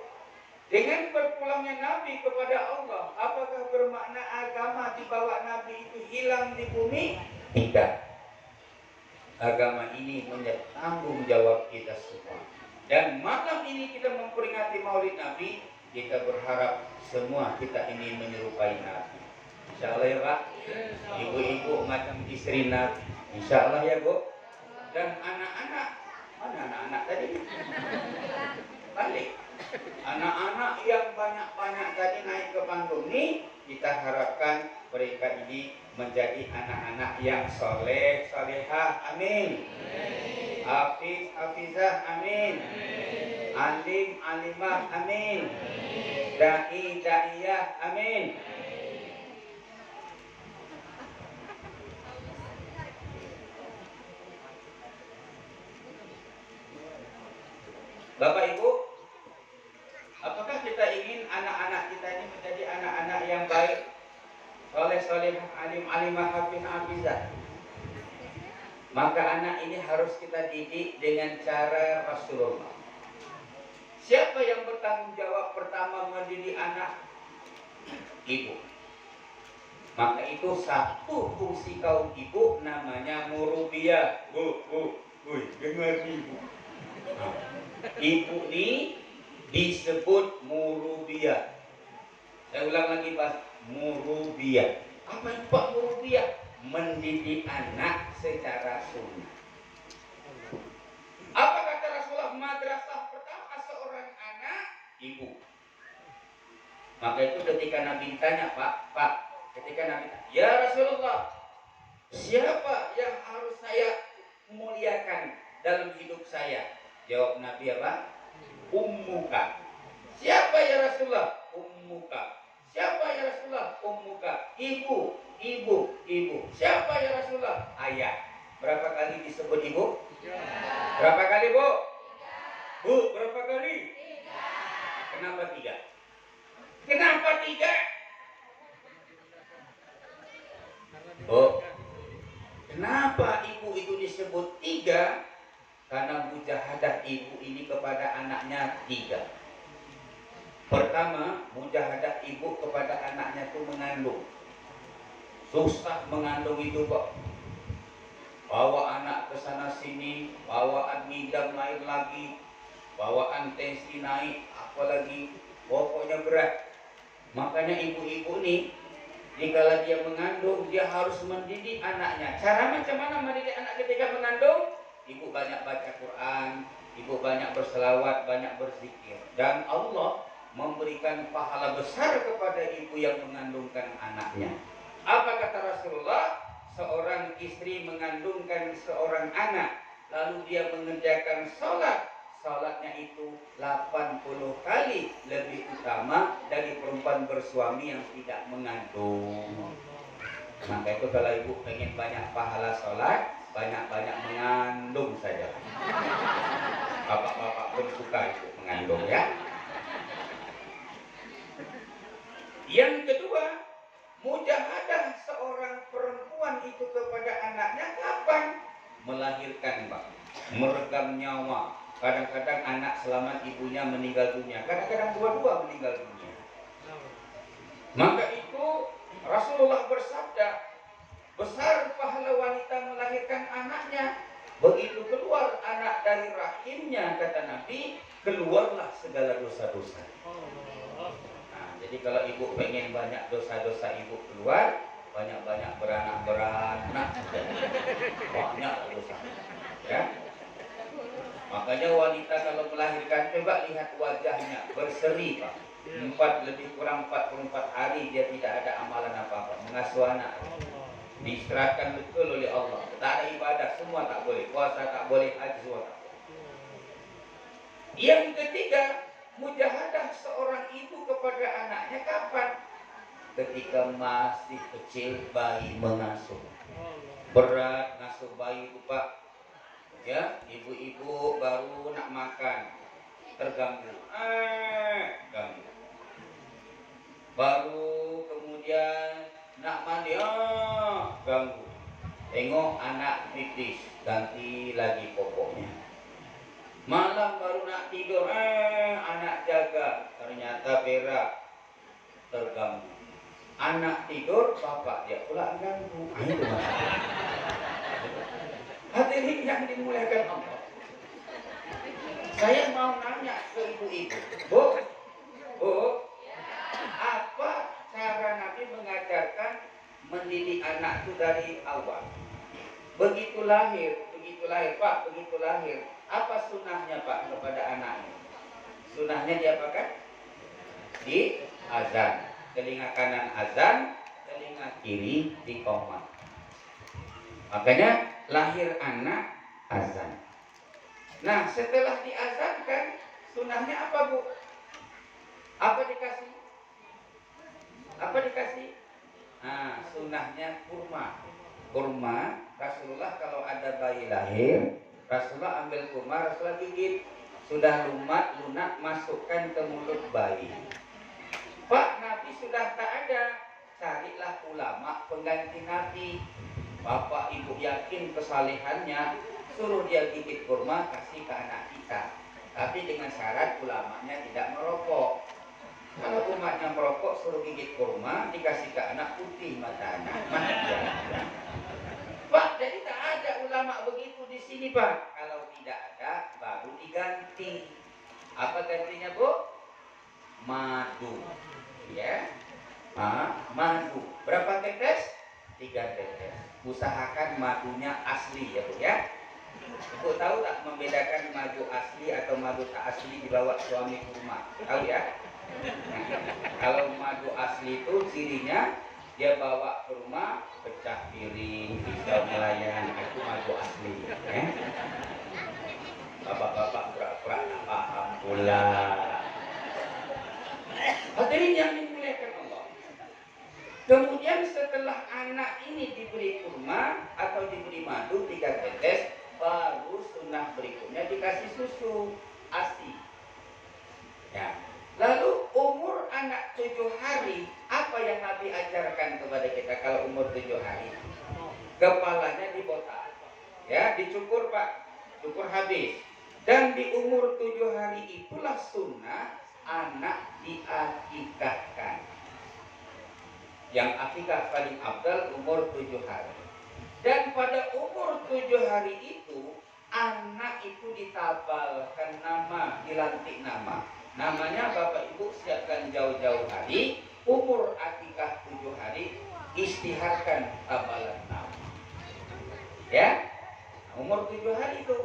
dengan berpulangnya Nabi kepada Allah, apakah bermakna agama di bawah Nabi itu hilang di bumi? Tidak. Agama ini menjadi tanggung jawab kita semua. Dan malam ini kita memperingati Maulid Nabi, kita berharap semua kita ini menyerupai Nabi. Insya Allah ya Pak. Ibu-ibu macam istri Nabi. Insya Allah ya Bu. Dan anak-anak, mana anak-anak tadi? Balik. Anak-anak yang banyak-banyak tadi naik ke panggung ini, kita harapkan mereka ini menjadi anak-anak yang soleh, solehah, amin. Hafiz, hafizah, amin. Alim, alimah, amin. Da'i, da'iyah, amin. Bapak Ibu, apakah kita ingin anak-anak kita ini menjadi anak-anak yang baik, soleh-soleh, alim, alimah, hafiz, hafizah? Maka anak ini harus kita didik dengan cara Rasulullah. Siapa yang bertanggung jawab pertama mendidik anak? Ibu. Maka itu satu fungsi kaum ibu namanya murubiyah. Dengar ibu. Nah, ibu ini disebut murubiyah. Saya ulang lagi Pak, murubiyah. Apa itu Pak murubiyah? Mendidik anak secara sunnah. Apa kata Rasulullah? Madrasah pertama seorang anak ibu. Maka itu ketika Nabi ditanya, Pak, ketika Nabi ditanya, ya Rasulullah, siapa yang harus saya muliakan dalam hidup saya? Jawab Nabi apa? Ummuka. Siapa ya Rasulullah? Ummuka. Siapa ya Rasulullah? Ummuka. Ibu. Siapa ya Rasulullah? Ayah. Berapa kali disebut ibu? 3. Berapa kali Bu? 3. Bu, berapa kali? 3. Kenapa 3? Kenapa 3? Bu, kenapa ibu itu disebut 3? Karena mujahadah ibu ini kepada anaknya 3. Pertama, mujahadah ibu kepada anaknya itu mengandung. Susah mengandung itu kok. Bawa anak ke sana sini, bawaan ngidam naik lagi, bawaan tensi naik, apalagi pokoknya berat. Makanya ibu-ibu nih, dikala dia mengandung, dia harus mendidik anaknya. Cara macam mana mendidik anak ketika mengandung? Ibu banyak baca Quran, ibu banyak berselawat, banyak berzikir. Dan Allah memberikan pahala besar kepada ibu yang mengandungkan anaknya. Apa kata Rasulullah? Seorang istri mengandungkan seorang anak, lalu dia mengerjakan sholat. Salatnya itu 80 kali lebih utama dari perempuan bersuami yang tidak mengandung. Maka itu kalau ibu pengen banyak pahala sholat, banyak-banyak mengandung saja. Bapak-bapak pun suka itu mengandung ya. Yang kedua, mujahadah seorang perempuan itu kepada anaknya kapan? Melahirkan, Pak. Meregang nyawa. Kadang-kadang anak selamat ibunya meninggal dunia, kadang-kadang dua-dua meninggal dunia. Maka itu Rasulullah bersabda, besar pahala wanita melahirkan anaknya. Begitu keluar anak dari rahimnya, kata Nabi, keluarlah segala dosa-dosa. Nah, jadi kalau ibu pengen banyak dosa-dosa ibu keluar, banyak-banyak beranak, banyak dosa, ya. Makanya wanita kalau melahirkan, coba lihat wajahnya berseri, Pak. Lebih kurang 44 hari dia tidak ada amalan apa-apa, mengasuh anak. Diistirahatkan betul oleh Allah. Tak ada ibadah, semua tak boleh. Puasa tak boleh, haji semua tak boleh. Yang ketiga, mujahadah seorang ibu kepada anaknya kapan? Ketika masih kecil, bayi mengasuh. Berat ngasuh bayi itu, Pak. Ya, ibu-ibu baru nak makan, terganggu, ganggu. Baru kemudian nak mandi, ganggu. Tengok anak pipis, ganti lagi popoknya. Malam baru nak tidur, anak jaga, ternyata berak, terganggu. Anak tidur, bapak dia pula ganggu. Itu masalah. Hadirin yang dimuliakan Allah, saya mau nanya ke ibu-ibu, Bu, apa cara Nabi mengajarkan mendidik anak itu dari awal? Begitu lahir, Pak, begitu lahir, apa sunahnya Pak kepada anaknya? Sunahnya diapakan? Di azan, telinga kanan azan, telinga kiri diqomah. Makanya lahir anak azan. Nah, setelah diazankan, sunahnya apa, Bu? Apa dikasih? Nah, sunahnya kurma. Kurma, Rasulullah kalau ada bayi lahir, Rasulullah ambil kurma, Rasulullah gigit. Sudah lunak, masukkan ke mulut bayi. Pak, Nabi sudah tak ada. Carilah ulama pengganti Nabi. Bapak ibu yakin kesalehannya, suruh dia gigit kurma, kasih ke anak kita. Tapi dengan syarat ulamanya tidak merokok. Kalau umatnya merokok, suruh gigit kurma, dikasih ke anak, putih mata anak. Pak, jadi tak ada ulama begitu di sini, Pak. Kalau tidak ada, baru diganti. Apa gantinya, Bu? Madu. Ya, madu. Berapa tetes? 3 tetes. Usahakan madunya asli ya, Bu ya. Ibu tahu tak membedakan madu asli atau madu tak asli dibawa suami ke rumah? Tahu ya? Nah, kalau madu asli itu cirinya dia bawa ke rumah, pecah piring, pisau melayan, itu madu asli ya. Bapak-bapak pura-pura tak paham pula. Hadirin yang dimuliakan Allah. Kemudian setelah anak ini diberi kurma atau diberi madu 3 tetes, baru sunnah berikutnya dikasih susu ASI. Ya. Lalu umur anak 7 hari, apa yang Nabi ajarkan kepada kita kalau umur 7 hari? Kepalanya dibotak, ya, dicukur, Pak, cukur habis. Dan di umur 7 hari itulah sunnah anak diakikahkan. Yang akikah paling afdal umur 7 hari. Dan pada umur 7 hari itu, anak itu ditabalkan nama, dilantik nama. Namanya Bapak Ibu siapkan jauh-jauh hari, umur akikah 7 hari, istiharkan tabalan nama. Ya, umur 7 hari itu.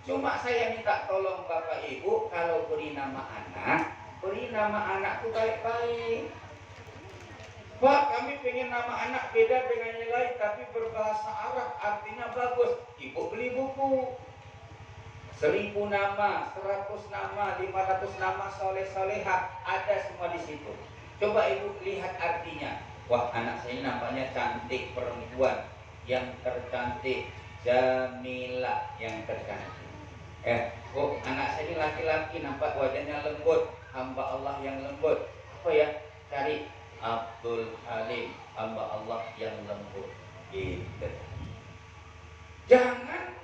Cuma saya minta tolong Bapak Ibu, kalau beri nama anak, beri nama anak itu baik-baik. Pak, kami pengen nama anak beda dengan yang lain, tapi berbahasa Arab, artinya bagus. Ibu beli buku. 1000 nama, 100 nama, 500 nama soleh soleha, ada semua di situ. Coba ibu lihat artinya. Wah, anak saya nampaknya cantik, perempuan yang tercantik, Jamila yang tercantik. Oh, anak saya ini laki-laki, nampak wajahnya lembut, hamba Allah yang lembut. Apa ya? Cari Abdul Halim, hamba Allah yang lembut. Gitu. Jangan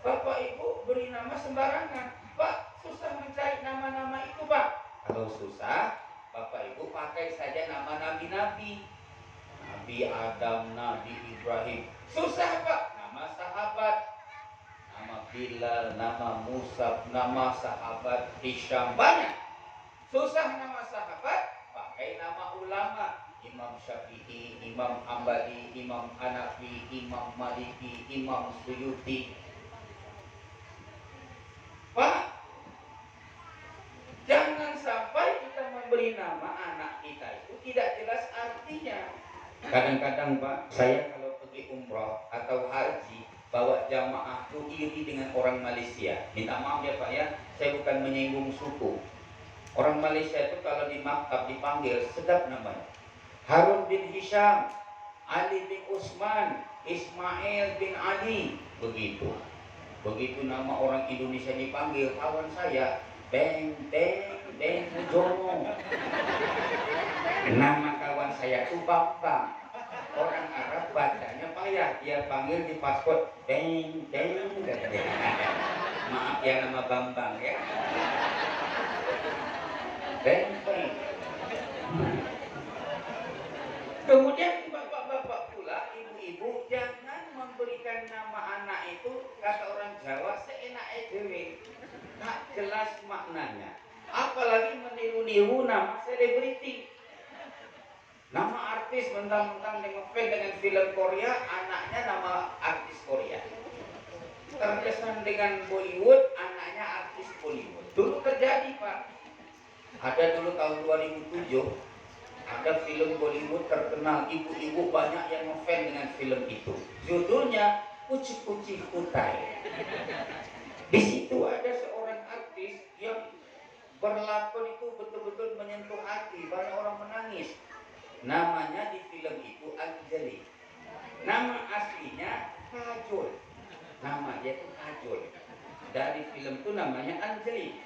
Bapak Ibu beri nama sembarangan. Pak, susah mencari nama-nama itu, Pak. Kalau susah, Bapak Ibu pakai saja nama nabi-nabi. Nabi Adam, Nabi Ibrahim. Susah, Pak. Nama sahabat. Nama Bilal, nama Musab, nama sahabat Hisham. Banyak. Susah nama sahabat, pakai nama ulama. Imam Syafi'i, Imam Hambali, Imam Hanafi, Imam Maliki, Imam Suyuti. Pak, jangan sampai kita memberi nama anak kita itu tidak jelas artinya. Kadang-kadang Pak, saya kalau pergi umroh atau haji, bawa jamaah itu iri dengan orang Malaysia. Minta maaf ya Pak ya, saya bukan menyinggung suku. Orang Malaysia itu kalau di maktab dipanggil sedap namanya. Harun bin Hisham, Ali bin Utsman, Ismail bin Ali, begitu. Begitu nama orang Indonesia dipanggil, kawan saya, Beng Jono. Nama kawan saya itu Bambang. Orang Arab bacanya payah, dia panggil di paspor Beng. Maaf ya nama Bambang ya. Beng. Kemudian bapak-bapak pula, ibu-ibu, jangan memberikan nama anak itu, kata orang Jawa, seenak dewe. Tak jelas maknanya. Apalagi meniru-niru nama selebriti. Nama artis mentang-mentang ngefans dengan film Korea, anaknya nama artis Korea. Terkesan dengan Bollywood, anaknya artis Bollywood. Dulu terjadi Pak. Ada dulu tahun 2007, ada film Bollywood terkenal, ibu-ibu banyak yang ngefans dengan film itu. Judulnya Kuci-Kuci Kutai. Di situ ada seorang artis yang berlakon itu betul-betul menyentuh hati, banyak orang menangis. Namanya di film itu Anjali. Nama aslinya Kajol. Nama dia itu Kajol. Dari film itu namanya Anjali.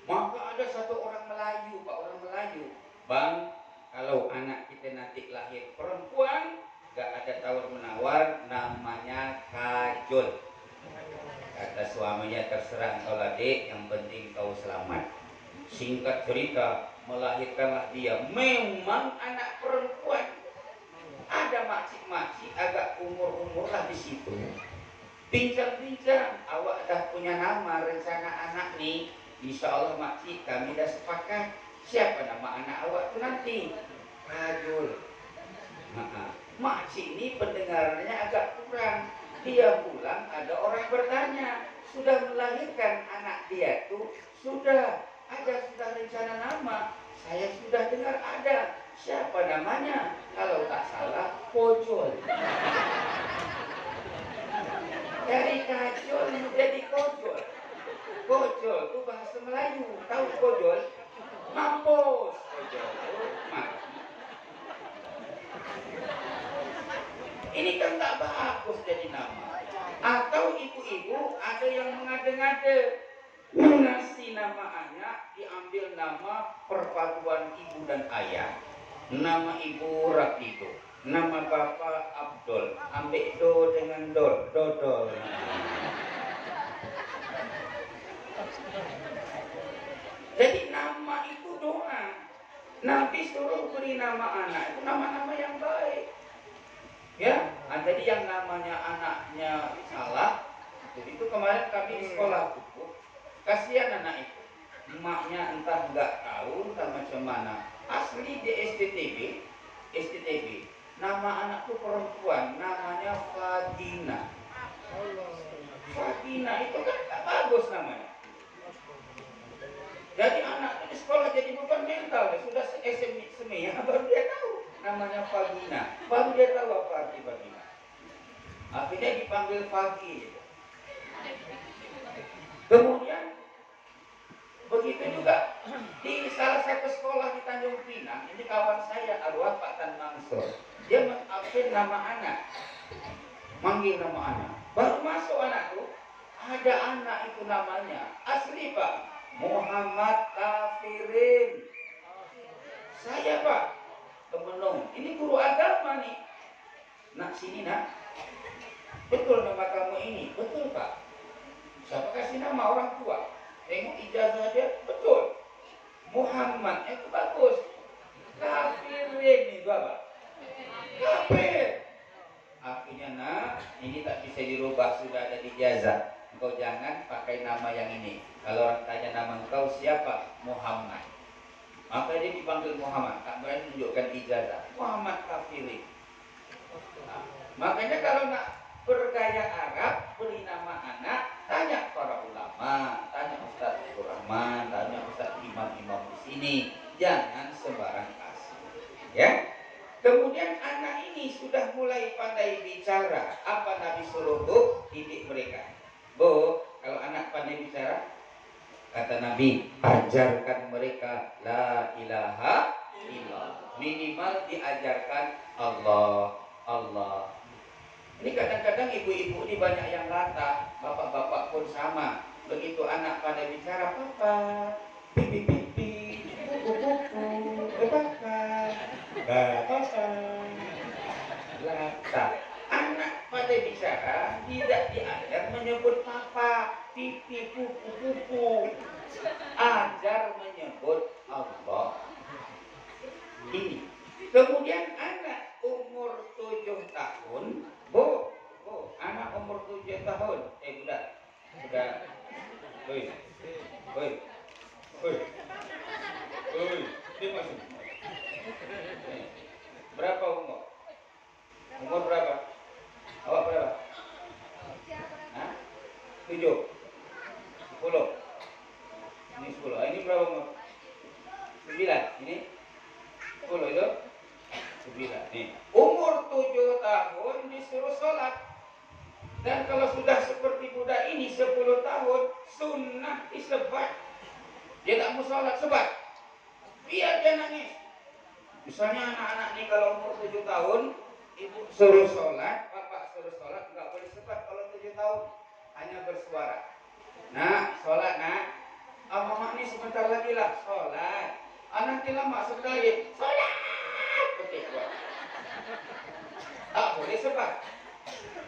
Maka ada satu orang Melayu, Pak, orang Melayu. Bang, kalau anak kita nanti lahir perempuan, gak ada tawar-menawar, namanya Kajol. Kata suaminya, terserah engkau adik, yang penting kau selamat. Singkat cerita, melahirkanlah dia. Memang anak perempuan. Ada makcik-makcik agak umur-umur lah di situ. Bincang-bincang, awak dah punya nama, rencana anak nih. Insya Allah makcik, kami dah sepakat. Siapa nama anak awak tu nanti? Kajol. Makcik ini pendengarannya agak kurang. Dia pulang, ada orang bertanya, sudah melahirkan anak dia tuh? Sudah rencana nama. Saya sudah dengar ada. Siapa namanya? Kalau tak salah, Kojol. Dari Kajol menjadi Kojol. Kojol itu bahasa Melayu. Tahu Kojol? Mampus. Kojol. Ini kan tak bagus jadi nama. Atau ibu-ibu ada yang mengade-ngade, ngasih nama anak, diambil nama perpaduan ibu dan ayah. Nama ibu Rakido, nama bapak Abdul, ambil do dengan dodol. Jadi nama itu doa. Nabi suruh beri nama anak itu nama-nama yang baik. Ya, jadi yang namanya anaknya salah. Jadi itu kemarin kami di sekolah buku, kasihan anak itu, emaknya entah nggak tahu entah macam mana. Asli di STTB, nama anakku perempuan, namanya Fadina. Fadina itu kan tak bagus namanya. Jadi anak itu di sekolah jadi beban mental, dia sudah SMA baru dia tahu namanya Fadina, baru dia tahu apa arti Fadina. Akhirnya dipanggil Fagi. Kemudian begitu juga di salah satu sekolah di Tanjung Pinang, ini kawan saya arwah Pak Tan Mansur, dia mengupdate nama anak, manggil nama anak. Baru masuk anakku, ada anak itu namanya asli Pak Muhammad Kafirin. Saya Pak Temenung, ini guru agama nih. Nak sini nak, betul nama kamu ini? Betul Pak. Siapa kasih nama orang tua? Tengok ijazah dia, betul. Muhammad itu bagus. Kafirin itu apa? Kafir. Akhirnya nak, ini tak bisa dirubah, sudah ada ijazah. Engkau jangan pakai nama yang ini. Kalau orang tanya nama engkau siapa? Muhammad. Maka dia dipanggil Muhammad, tak berani menunjukkan ijazah. Muhammad Kafirin. Nah, makanya kalau nak bergaya Arab, beri nama anak, tanya para ulama, tanya Ustaz Abdul Rahman, tanya Ustaz imam-imam di sini, jangan sembarang kasih. Ya. Kemudian anak ini sudah mulai pandai bicara. Apa Nabi suruh Bu? Didik mereka. Bu, kalau anak pandai bicara, kata Nabi, ajarkan mereka la ilaha illallah. Minimal diajarkan Allah, Allah. Ini kadang-kadang ibu-ibu ini banyak yang latah, bapak-bapak pun sama. Begitu anak pada bicara, papa, pipi pipi, buku papa, papa, latah. Anak pada bicara tidak diajar menyebut papa, pipi, pupu. Ajar menyebut Allah. Ini. Kemudian anak umur 7 tahun, Bu, anak umur 7 tahun. Sudah. Woi. Dia masuk. Berapa umur? Umur berapa? Awak berapa? Hah? 7. 10. Ini 10. Ini berapa umur? 9. Ini 10 itu? 9. Nih. Umur 7 tahun disuruh sholat. Dan kalau sudah seperti budak ini 10 tahun, sunnah disebat. Dia tak mau sholat, sebat. Biar dia nangis. Misalnya anak-anak ini kalau umur 7 tahun, ibu suruh sholat, bapak suruh sholat, enggak boleh sebat kalau 7 tahun. Hanya bersuara. Nak, sholat nak. Mama ini sebentar lagi lah, sholat. Nanti lama sekali, sholat. Ketik buat. Tak boleh sebat.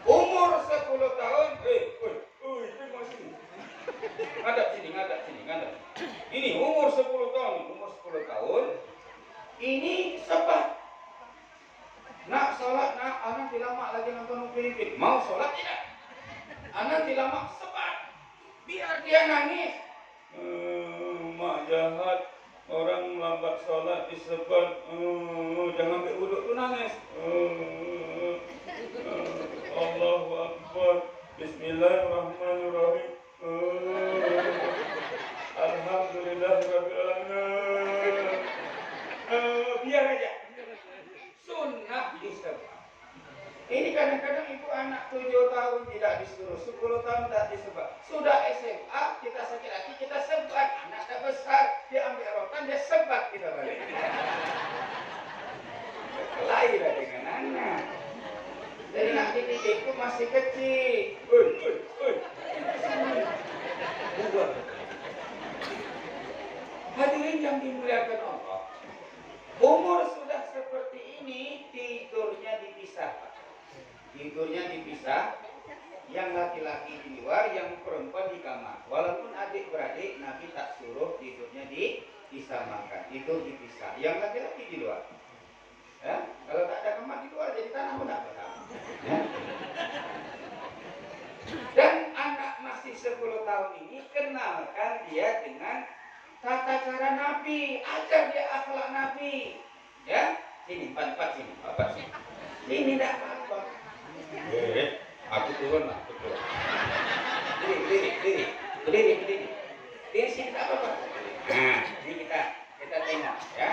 Umur 10 tahun, masih. Ngadap sini. Ini umur 10 tahun, ini sebat. Nak sholat, nak, anak lama lagi nonton Upin. Mau sholat tidak? Anak lama sebat. Biar dia nangis. Mak jahat, orang lambat sholat disebat. Jangan ambil wuduk tu nangis. Allahu Akbar. Bismillahirrahmanirrahim. Alhamdulillahirabbil alamin. Biar aja. Sunnah disebat. Ini kadang-kadang ibu anak 7 tahun tidak disuruh, 10 tahun tidak disebat. Sudah SMA, kita sakit hati, kita sebat. Anak dah besar, dia ambil rotan, dia sebat kita balik. Lainlah dengan anak. Jadi nak dididik itu masih kecil. Hadirin yang dimuliakan Allah, umur sudah seperti ini, tidurnya dipisah, yang laki-laki di luar, yang perempuan di kamar. Walaupun adik-beradik, Nabi tak suruh tidurnya disamakan, itu dipisah. Yang laki-laki di luar. Ya? Kalau tak ada kamar di luar, jadi tanah pun tak apa-apa. Ya? Dan anak masih 10 tahun ini, kenalkan dia dengan tata cara Nabi, ajar dia akhlak Nabi. Ya, sini, empat sini, bapak sini. Sini tidak apa-apa. Aku turun lah, aku turun. Berdiri. Dia sini tidak apa-apa. Nah, ini kita tengok ya.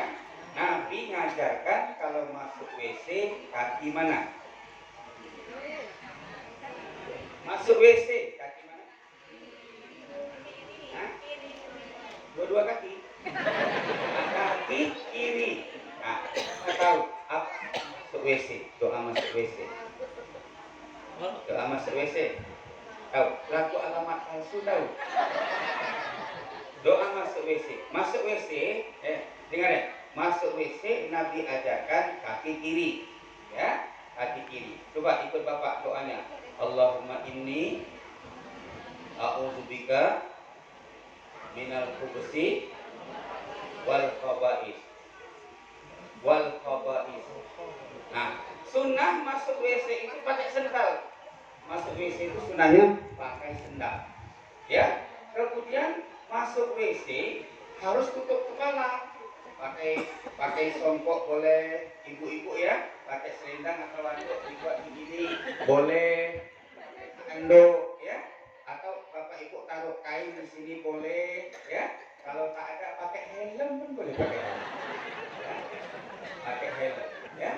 Nabi ngajarkan kalau masuk WC kaki mana? Masuk WC kaki mana? Hah? Dua-dua kaki. Kaki kiri. Nah, kita tahu apa masuk WC, doa masuk WC. Doa masuk WC. Tahu, laku alamat palsu tahu. Doa masuk WC. Masuk WC, dengar ya. Masuk WC Nabi ajarkan kaki kiri. Ya, kaki kiri. Coba ikut Bapak doanya. Allahumma inni a'udzubika minal khubuthi wal khaba'is. Nah, sunnah masuk WC itu pakai sendal. Masuk WC itu sunnahnya pakai sendal. Ya. Kemudian masuk WC harus tutup kepala. Pakai songkok boleh, ibu-ibu ya, pakai selendang atau anduk dibuat begini boleh, anduk ya, atau bapak ibu taruh kain di sini boleh ya. Kalau tak ada pakai helm pun boleh pakai helm. Ya. Pakai helm ya.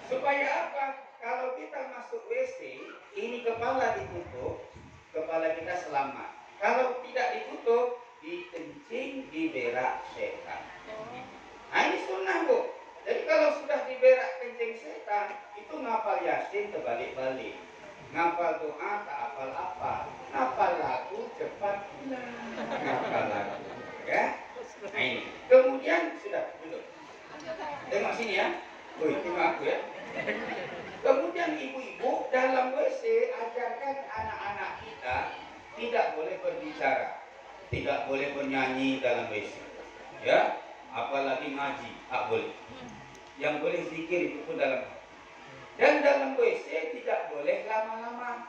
Supaya apa? Kalau kita masuk WC, ini kepala ditutup, kepala kita selamat. Kalau tidak ditutup, dikencing, diberak setan. Nah ini sunnah Bu. Jadi kalau sudah diberak kencing setan, itu ngapal Yasin terbalik-balik. Ngapal doa tak hafal apa. Ngapal lagu cepat hilang. Ngapal lagu. Ya. Nah ini. Kemudian sudah duduk. Tengok sini ya. Woi, tengok aku ya. Kemudian ibu-ibu dalam WC ajarkan anak-anak kita tidak boleh berbicara, tidak boleh bernyanyi dalam WC, ya, apalagi ngaji, tak boleh. Yang boleh zikir itu pun dalam. Dan dalam WC tidak boleh lama-lama.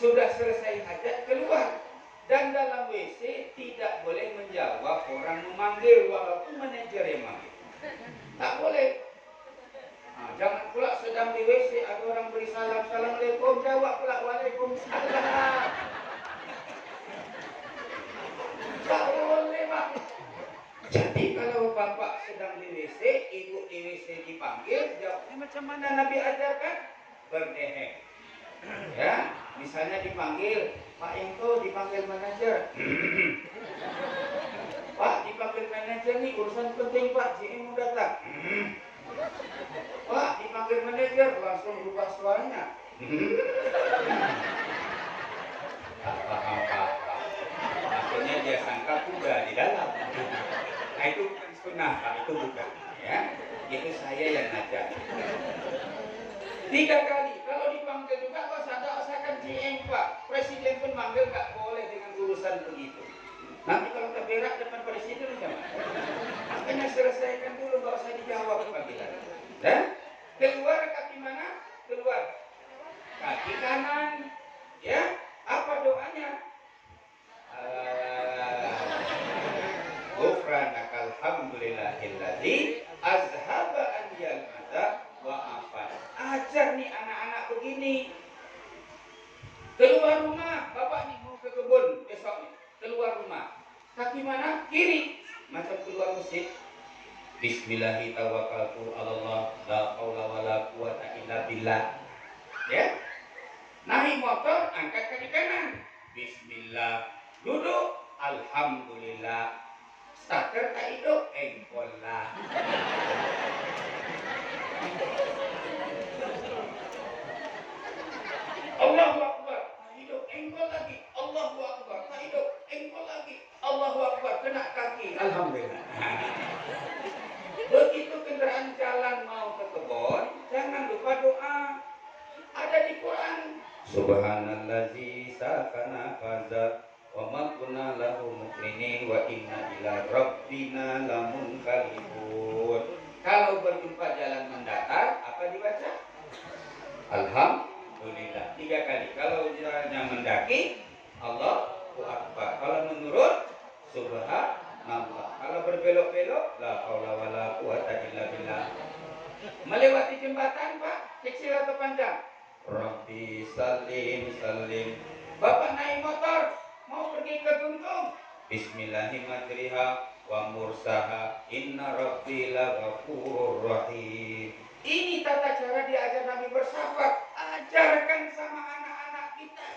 Sudah selesai hajat keluar. Dan dalam WC tidak boleh menjawab orang memanggil walaupun manajer yang manggil. Tak boleh. Nah, jangan pula sedang di WC ada orang beri salam, assalamualaikum, jawab pula waalaikumsalam. Tak boleh Pak. Jadi kalau bapak sedang di WC, ibu di WC dipanggil, jawabnya macam mana Nabi ajarkan? Berdehek. Ya, misalnya dipanggil, Pak Engko dipanggil manajer. Pak dipanggil manajer nih urusan penting Pak, GM mau datang. Pak dipanggil manajer langsung rubah suaranya. Apa-apa. Akhirnya dia sangka kuda di dalam. Nah itu bukan sunnah Pak, itu bukan. Ya, itu saya yang ngajar. 3 kali. Kalau dipanggil juga kok usahakan GM Pak. Presiden pun manggil nggak boleh dengan urusan begitu. Nanti kalau terberak depan presiden gimana? Makanya selesaikan dulu, nggak usah dijawab panggilan. Dan keluar kaki mana? Keluar kaki kanan. Ya, apa doanya? Ghufranaka alhamdulillahilladzi azhaba aniyal adza wa afan. Ajar nih anak-anak begini. Keluar rumah, bapak nih mau ke kebun besok nih. Keluar rumah. Kaki mana? Kiri. Macam keluar masjid. Bismillahirrahmanirrahim. La haula wala quwata illa billah. Ya. Naik motor, angkat kaki kanan. Bismillah. Duduk. Alhamdulillah. Starter tak hidup, engkol lah. Allahu Akbar. Tak hidup, engkol lagi. Allahu Akbar. Tak hidup, engkol lagi. Allahu Akbar. Kena kaki. Alhamdulillah. Begitu kendaraan jalan mau ke kebun, jangan lupa doa. Ada di Quran. Subhanallazi sakana kaza wa ma kunna lahu muqrinin wa inna ila rabbina lamunqalibun. Kalau berjumpa jalan mendatar, apa dibaca? Alhamdulillah 3 kali. Kalau jalannya mendaki, Allahu Akbar. Kalau menurun, subhanallah. Kalau berbelok-belok, la haula wala quwata illa billah. Melewati jembatan, Pak, kecil atau panjang? Rabbi salim salim. Bapak naik motor, mau pergi ke Guntung. Bismillahirrahmanirrahim wa mursaha inna rabbi laghafurur rahim. Ini tata cara diajar Nabi bersafar. Ajarkan sama anak-anak kita.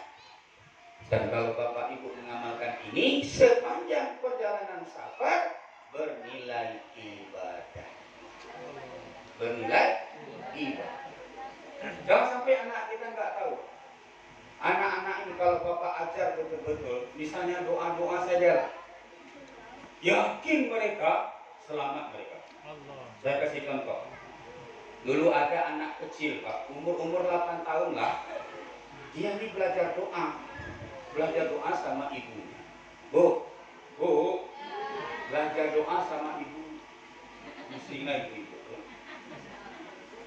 Dan kalau Bapak Ibu mengamalkan ini, sepanjang perjalanan safar bernilai ibadah. Bernilai ibadah. Jangan sampai anak kita nggak tahu. Anak-anak ini kalau Bapak ajar betul-betul, misalnya doa-doa saja lah, yakin mereka selamat mereka. Saya kasih contoh. Dulu ada anak kecil, Pak, umur 8 tahun lah. Dia ini belajar doa sama ibunya. Bu, belajar doa sama ibu. Mestinya ibu.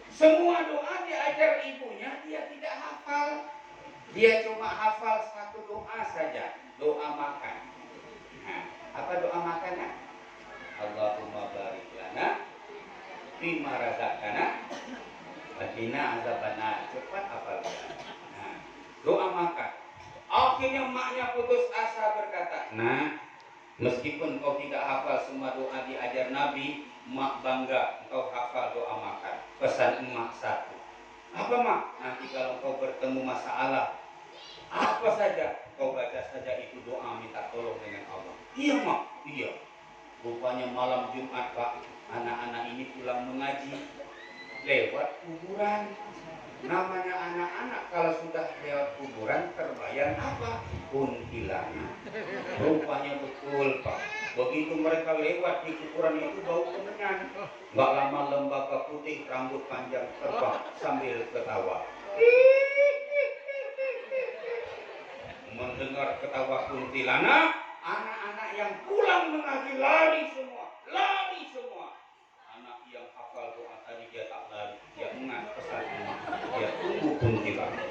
Semua doa diajar ibunya, dia tidak hafal. Dia cuma hafal satu doa saja, doa makan. Nah, apa doa makannya? Allahumma barik lana fima razaqtana wa qina azabannar. Cepat hafal. Nah, doa makan. Akhirnya maknya putus asa berkata, "Nah, meskipun kau tidak hafal semua doa diajar Nabi, mak bangga kau hafal doa makan. Pesan emak satu. Apa, mak? Nanti kalau kau bertemu masalah apa saja, kau baca saja itu doa minta tolong dengan Allah." Iya, mak. Iya. Rupanya malam Jumat, Pak, anak-anak ini pulang mengaji lewat kuburan. Namanya anak-anak kalau sudah lewat kuburan terbayang apa? Kuntilanak. Rupanya betul, Pak. Begitu mereka lewat di kuburan itu bau kemenyan. Gak lama lembaga putih rambut panjang terbang sambil ketawa. Mendengar ketawa kuntilanak, anak-anak yang pulang mengaji lari semua. Anak yang hafal doa tadi dia tak lari, dia ingat pesan emak. Dia tunggu kuntilanak.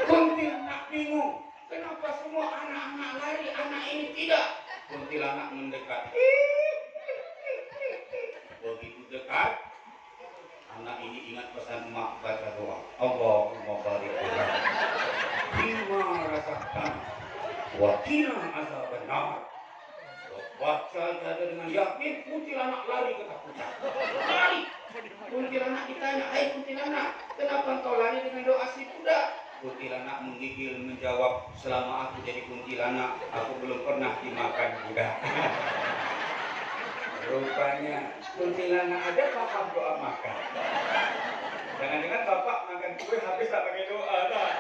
Kuntilanak bingung, kenapa semua anak-anak lari, anak ini tidak? Kuntilanak mendekat. Begitu dekat, anak ini ingat pesan emak, baca doa. Allahumma barik lana fima razaqtana wa qina azabannar. Baca saja dengan yakin, kuntilanak lari ketakutan. Lari. Kuntilanak ditanya, "Hai kuntilanak, kenapa engkau lari dengan doa si kuda?" Kuntilanak menggigil menjawab, "Selama aku jadi kuntilanak, aku belum pernah dimakan kuda." Rupanya kuntilanak ada paham doa makan. Jangan-jangan bapak makan kue habis tak pakai doa, tak?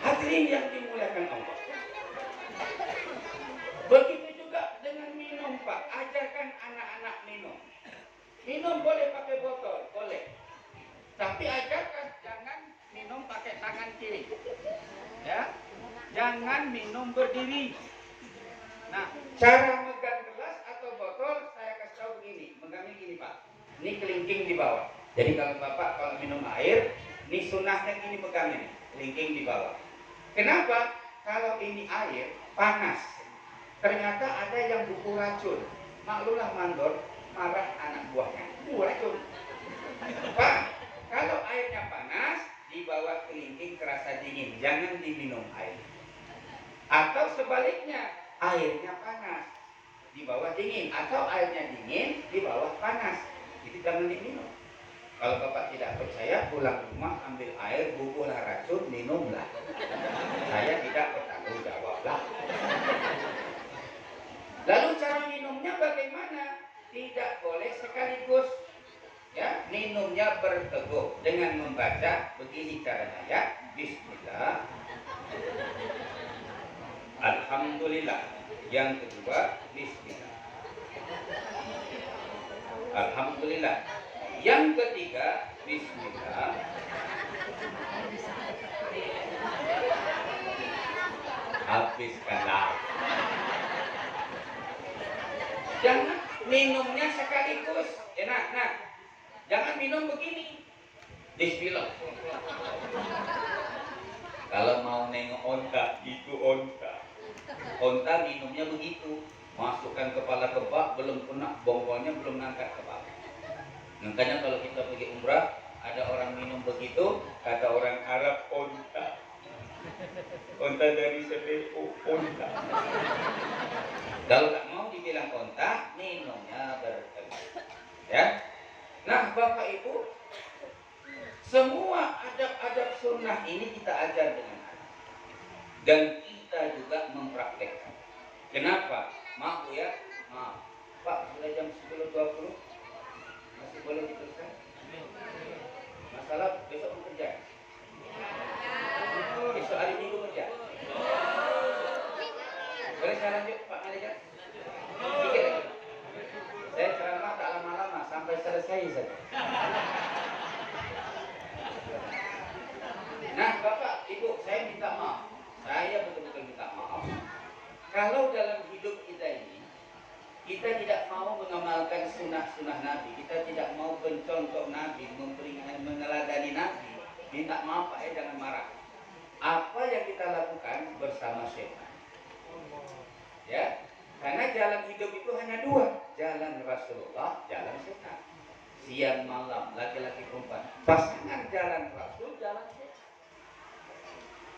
Hadirin yang dimuliakan Allah. Begitu juga dengan minum, Pak. Ajarkan anak-anak minum. Minum boleh pakai botol, boleh. Tapi ajarkan jangan minum pakai tangan kiri. Ya, jangan minum berdiri. Nah, cara megang gelas atau botol saya kasih tahu begini. Megangnya gini, Pak. Ini kelingking di bawah. Jadi kalau bapak minum air, ini sunnahnya gini pegangnya nih, kelingking di bawah. Kenapa? Kalau ini air panas, ternyata ada yang buku racun. Maklumlah mandor, marah anak buahnya. Racun. Pak, kalau airnya panas, di bawah kelingking terasa dingin, jangan diminum air. Atau sebaliknya, airnya panas, di bawah dingin. Atau airnya dingin, di bawah panas. Itu jangan diminum. Kalau bapak tidak percaya, pulang rumah ambil air, bubuhlah racun, minumlah. Saya tidak bertanggung jawab lah. Lalu cara minumnya bagaimana? Tidak boleh sekaligus. Ya, minumnya berteguh dengan membaca begini caranya ya. Bismillah. Alhamdulillah. Yang kedua, Bismillah. Alhamdulillah. Yang ketiga, Bismillah. Habiskanlah. Jangan minumnya sekaligus. Nah, jangan minum begini. Bismillah. Kalau mau nengok onta, itu onta. Onta minumnya begitu, masukkan kepala ke bak, belum kena bongkolnya, belum ngangkat kepala. Makanya kalau kita pergi umrah, ada orang minum begitu, kata orang Arab onta. Onta dari sepepu, onta. Kalau tak mau dibilang onta, minumnya bertegas. Ya. Nah, Bapak Ibu, semua adab-adab sunnah ini kita ajar dengan anak. Dan kita juga mempraktekkan. Kenapa? Maaf ya, maaf. Pak, sudah jam 10.20, masih boleh diteruskan? Masalah besok bekerja? Besok hari Minggu kerja? Boleh saya lanjut Pak Manajer? Dikit lagi. Saya ceramah tak lama-lama, sampai selesai saja. Nah Bapak, Ibu, saya minta maaf. Saya betul-betul minta maaf. Kalau dalam hidup kita ini, kita tidak mau mengamalkan sunnah-sunnah Nabi, kita tidak mau mencontoh Nabi, meneladani Nabi, minta maaf Pak, jangan marah. Apa yang kita lakukan bersama setan? Ya, karena jalan hidup itu hanya dua, jalan Rasulullah, jalan setan. Siang malam, laki-laki perempuan, pasangan jalan Rasul, jalan setan.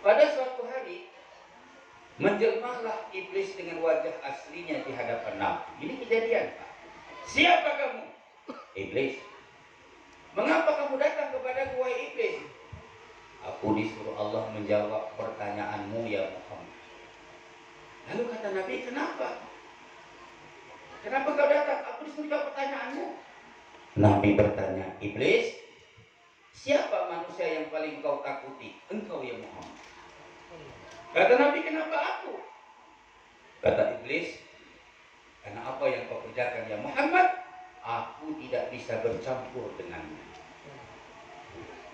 Pada suatu hari, menjelmalah iblis dengan wajah aslinya di hadapan Nabi. Ini kejadian, Pak. Siapa kamu? Iblis. Mengapa kamu datang kepadaku, wahai iblis? Aku disuruh Allah menjawab pertanyaanmu, ya Muhammad. Lalu kata Nabi, kenapa? Kenapa kau datang? Aku disuruh jawab pertanyaanmu. Nabi bertanya, iblis, siapa manusia yang paling kau takuti? Engkau, ya Muhammad. Kata Nabi, kenapa aku? Kata iblis, karena apa yang kau kerjakan, ya Muhammad, aku tidak bisa bercampur dengannya.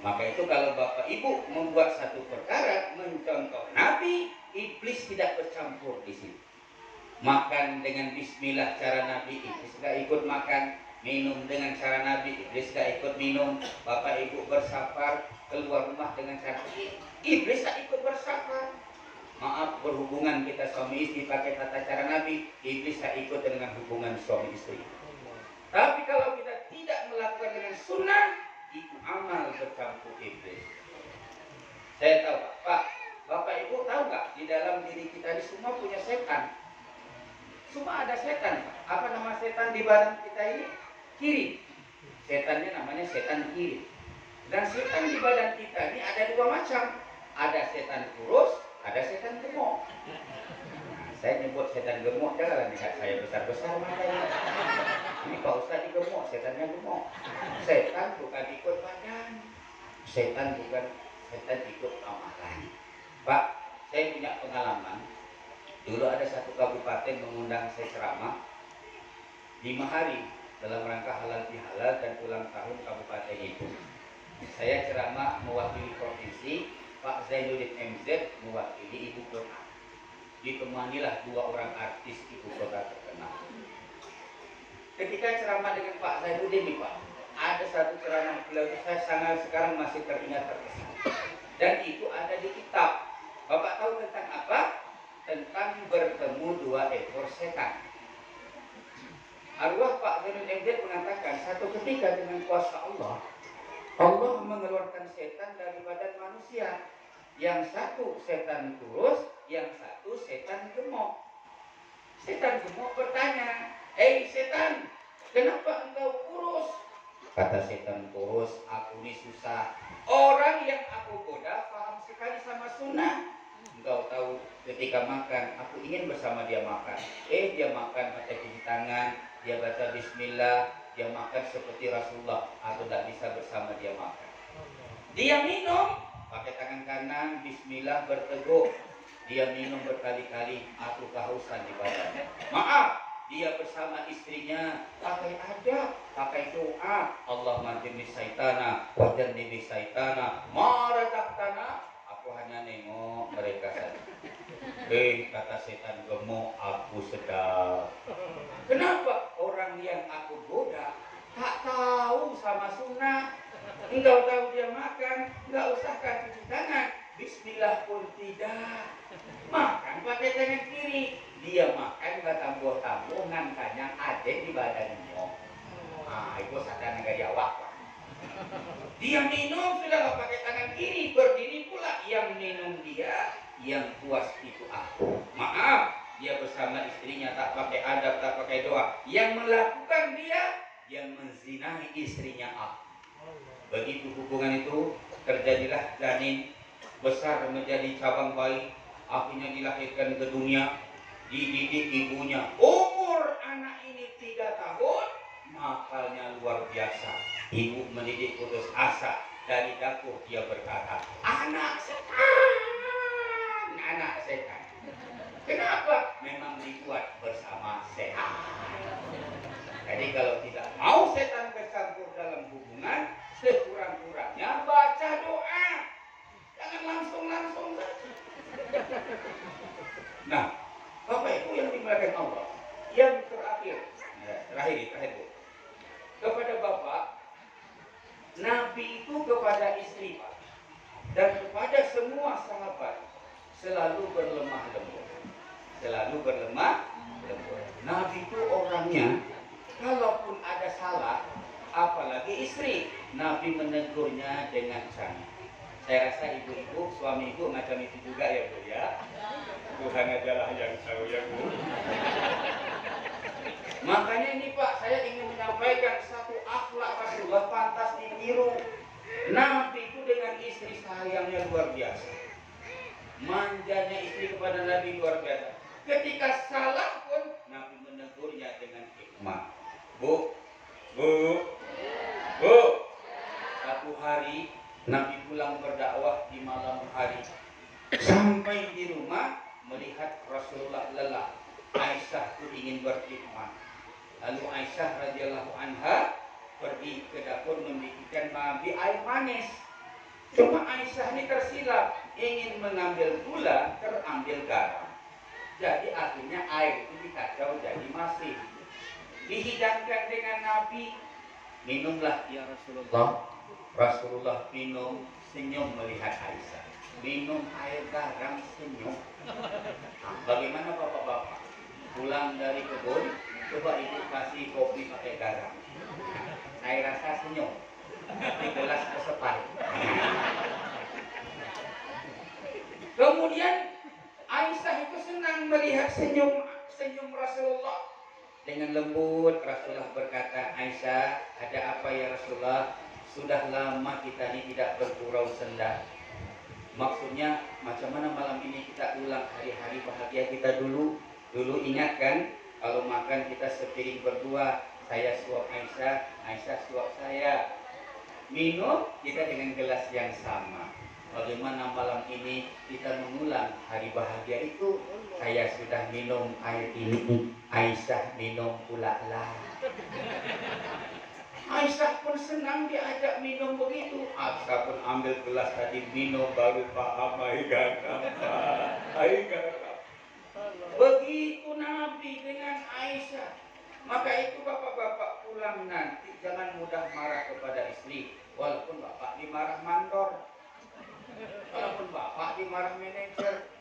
Maka itu kalau Bapak Ibu membuat satu perkara mencontoh Nabi, iblis tidak bercampur di situ. Makan dengan bismillah cara Nabi, iblis tidak ikut makan. Minum dengan cara Nabi, iblis tidak ikut minum. Bapak Ibu bersafar keluar rumah dengan cara iblis tak ikut bersafar. Maaf, berhubungan kita suami istri pakai tata cara Nabi, iblis tak ikut dengan hubungan suami istri. Tapi kalau kita tidak melakukan dengan sunnah, itu amal bercampur iblis. Saya tahu Pak, Bapak Ibu tahu nggak, di dalam diri kita ini semua punya setan. Semua ada setan. Apa nama setan di badan kita ini? Kiri. Setannya namanya setan kiri. Dan setan di badan kita ini ada dua macam. Ada setan kurus, ada setan gemuk. Nah, saya nyebut setan gemuk, janganlah lihat saya besar-besar matanya. Ini Pak Ustadz gemuk, setannya gemuk. Setan bukan ikut badan, setan ikut amalan. Pak, saya punya pengalaman. Dulu ada satu kabupaten mengundang saya ceramah 5 hari dalam rangka halal bihalal dan ulang tahun kabupaten itu. Saya ceramah mewakili provinsi, Pak Zainuddin MZ mewakili ibu kota. Ditemanilah 2 orang artis ibu kota terkenal. Ketika ceramah dengan Pak Zainuddin nih Pak, ada satu ceramah beliau saya sangat sekarang masih teringat terkesan. Dan itu ada di kitab. Bapak tahu tentang apa? Tentang bertemu 2 ekor setan. Arwah Pak Zainuddin MZ mengatakan satu ketika dengan kuasa Allah, Allah mengeluarkan setan dari badan manusia. Yang satu setan kurus, yang satu setan gemuk. Setan gemuk bertanya, "Hei setan, kenapa engkau kurus?" Kata setan kurus, "Aku ini susah. Orang yang aku goda paham sekali sama sunnah. Engkau tahu ketika makan, aku ingin bersama dia makan. Dia makan pakai cuci tangan, dia baca bismillah, dia makan seperti Rasulullah. Aku tak bisa bersama dia makan. Dia minum pakai tangan kanan, bismillah berteguk. Dia minum berkali-kali, aku kehausan di badan. Maaf, dia bersama istrinya pakai adab, pakai doa. Allahumma jannibni syaitana wa jannibi syaitana ma razaqtana. Aku hanya nengok mereka saja. Kata setan gemuk, aku sedap. Kenapa? Orang yang aku goda tak tahu sama sunnah. Engkau tahu dia makan, enggak usahkan cuci tangan. Bismillah pun tidak. Makan pakai tangan kiri. Dia makan gak tambuh-tambuh ngangkanya aja di badannya. Ah, itu sadar negara Jawa. Dia minum sudah gak pakai tangan kiri, berdiri pula. Yang minum dia, yang puas itu aku. Maaf, dia bersama istrinya tak pakai adab, tak pakai doa. Yang melakukan dia, yang menzinahi istrinya aku. Begitu hubungan itu terjadilah janin besar menjadi cabang bayi, akhirnya dilahirkan ke dunia, dididik ibunya. Umur anak ini 3 tahun, makalnya luar biasa. Ibu mendidik putus asa. Dari dapur dia berkata, anak setan, anak setan. Kenapa? Memang dibuat bersama setan. Jadi kalau tidak mau setan bercampur dalam hubungan, sekurang-kurangnya baca doa. Jangan langsung saja. Nah, Bapak Ibu yang dimuliakan Allah, yang terakhir Bu. Kepada Bapak, Nabi itu kepada istri Pak, dan kepada semua sahabat selalu berlemah lembut. Nabi itu orangnya, kalaupun ada salah, apalagi istri, Nabi menegurnya dengan cantik. Saya rasa ibu-ibu, suami ibu macam itu juga ya Bu ya. Tuhan ajalah yang tahu ya Bu. Makanya ini Pak, saya ingin menyampaikan satu akhlak Rasulullah pantas ditiru. Nabi itu dengan istri sayangnya luar biasa. Manjanya istri kepada Nabi luar biasa. Ketika salah pun Nabi menegurnya dengan hikmah. Bu. Satu hari Nabi pulang berdakwah di malam hari. Sampai di rumah melihat Rasulullah lelah. Aisyah itu ingin berkhidmat. Lalu Aisyah radhiyallahu anha pergi ke dapur membikinkan Nabi air manis. Cuma Aisyah ini tersilap, ingin mengambil gula, terambil garam. Jadi akhirnya air itu dikacau jadi masin. Dihidangkan dengan Nabi, minumlah ya Rasulullah. Rasulullah minum, senyum melihat Aisyah. Minum air garam, senyum. Nah, bagaimana bapak-bapak? Pulang dari kebun, coba ibu kasih kopi pakai garam. Saya rasa senyum. Di gelas kesepan. Kemudian Aisyah itu senang melihat senyum Rasulullah. Dengan lembut Rasulullah berkata, Aisyah, ada apa ya Rasulullah? Sudah lama kita ini tidak bergurau senda. Maksudnya macam mana malam ini kita ulang hari-hari bahagia kita dulu. Dulu ingat kan, kalau makan kita sepiring berdua. Saya suap Aisyah, Aisyah suap saya. Minum kita dengan gelas yang sama. Bagaimana malam ini kita mengulang hari bahagia itu? Saya sudah minum air ini, Aisyah minum pula lah. Aisyah pun senang diajak minum begitu. Aisyah pun ambil gelas tadi minum baru paham air garam. Begitu Nabi dengan Aisyah. Maka itu bapak-bapak pulang nanti jangan mudah marah kepada istri. Walaupun bapak dimarah mandor, walaupun bapak dimarah manajer.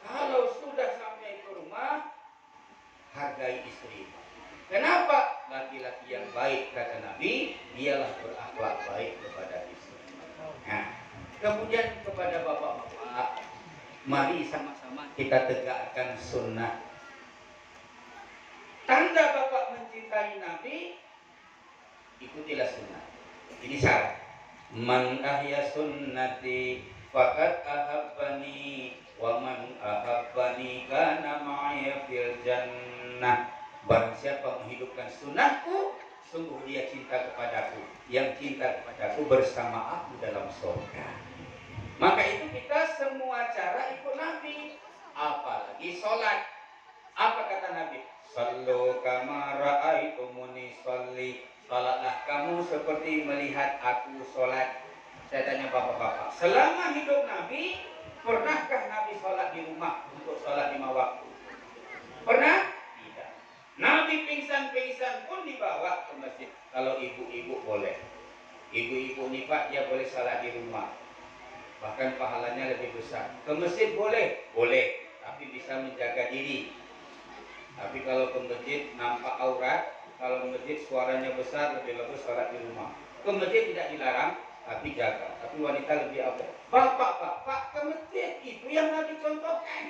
Kalau sudah sampai ke rumah, hargai istri. Kenapa? Laki-laki yang baik kata Nabi, dialah berakhlak baik kepada istri. Nah, kemudian kepada bapak-bapak, mari sama-sama kita tegakkan sunnah. Tanda bapak mencintai Nabi, ikutilah sunnah. Ini syarat. Man ahya sunnati faqad ahabbani wa man ahabbani kana ma'aya fil jannah. Barang siapa menghidupkan sunnahku, sungguh dia cinta kepadaku. Yang cinta kepadaku bersama aku dalam surga. Maka itu kita semua cara ikut Nabi. Apalagi sholat. Apa kata Nabi? Sallu kama ra'aitumuni sholli. Sholatlah kamu seperti melihat aku sholat. Saya tanya bapak-bapak, selama hidup Nabi, pernahkah Nabi sholat di rumah untuk sholat 5 waktu? Pernah? Tidak. Nabi pingsan-pingsan pun dibawa ke masjid. Kalau ibu-ibu boleh. Ibu-ibu nih Pak, dia boleh sholat di rumah. bahkan pahalanya lebih besar. Ke masjid boleh, tapi bisa menjaga diri. Tapi kalau ke masjid nampak aurat, kalau masjid suaranya besar, lebih bagus sholat di rumah. Ke masjid tidak dilarang, tapi jaga. Tapi wanita lebih afdal. Bapak ke masjid itu yang Nabi contohkan.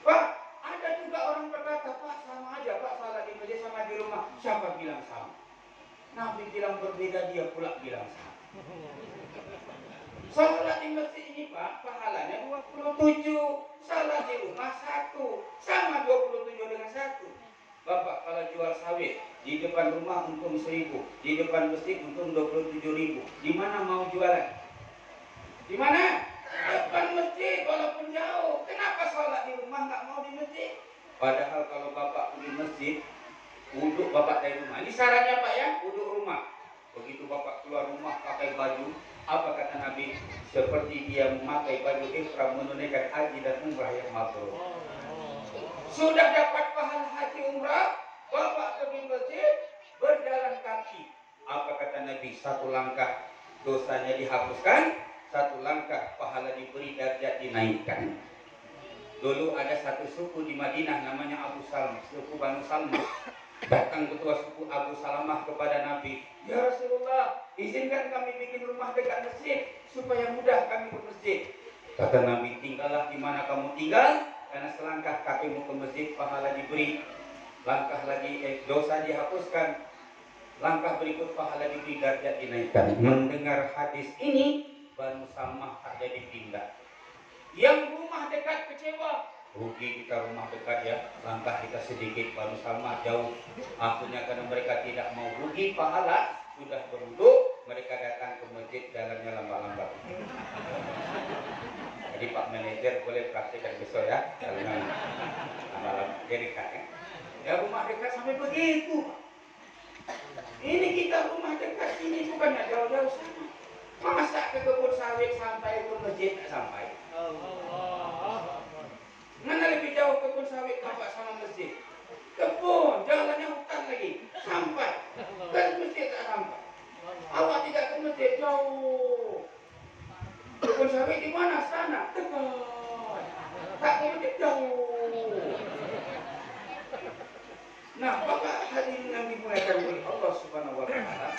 Pak, ada juga orang berkata, Pak sama aja, Pak sholat di masjid sama di rumah. Siapa bilang sama? Nabi bilang berbeda, dia pula bilang sama. Salat di masjid ini Pak, pahalanya 27. Salat di rumah 1. Sama 27 dengan 1. Bapak kalau jual sawit, di depan rumah untung 1.000, di depan masjid untung 27.000. Di mana mau jualan? Di mana? Depan masjid, walaupun jauh. Kenapa salat di rumah nggak mau di masjid? Padahal kalau Bapak pergi masjid, wudhu Bapak dari rumah. Ini sarannya Pak ya, wudhu rumah. Begitu Bapak keluar rumah pakai baju, apa kata Nabi? Seperti dia memakai baju ihram menunaikan haji dan umrah yang mabrur. Sudah dapat pahala haji umrah, Bapak pergi masjid, berjalan kaki. Apa kata Nabi? 1 langkah dosanya dihapuskan, 1 langkah pahala diberi, derajat dinaikkan. Dulu ada satu suku di Madinah namanya Abu Salmah, suku Banu Salmah. Datang ketua suku Abu Salamah kepada Nabi, ya Rasulullah, izinkan kami bikin rumah dekat masjid supaya mudah kami ke masjid. Kata Nabi, tinggallah di mana kamu tinggal, karena selangkah kakimu ke masjid pahala diberi, langkah lagi dosa dihapuskan, langkah berikut pahala diberi, derajat dinaikkan. Mendengar hadis ini, Banu Salamah tak jadi pindah. Yang rumah dekat kecewa, rugi kita rumah dekat ya, langkah kita sedikit, Banu Salamah jauh. Akhirnya karena mereka tidak mau rugi pahala, sudah berwudu, mereka datang ke masjid, jalannya lambat-lambat. Jadi Pak Manajer boleh praktikkan besok ya, jalannya lambat-lambat, jadi dekat ya. Ya rumah dekat sampai begitu. Ini kita rumah dekat ini bukannya jauh-jauh sana. Masa ke kebun sawit sampai ke masjid tak sampai? Mana lebih jauh kebun sawit Bapak sama masjid? Kebun, jalannya hutan lagi. Sampai. Kan masjid tak sampai. Awak tidak ke masjid, jauh. Kebun sawit di mana? Sana. Dekat. Tak ke masjid, jauh. Nah, Bapak hadirin yang dimuliakan oleh Allah Subhanahu wa Ta'ala,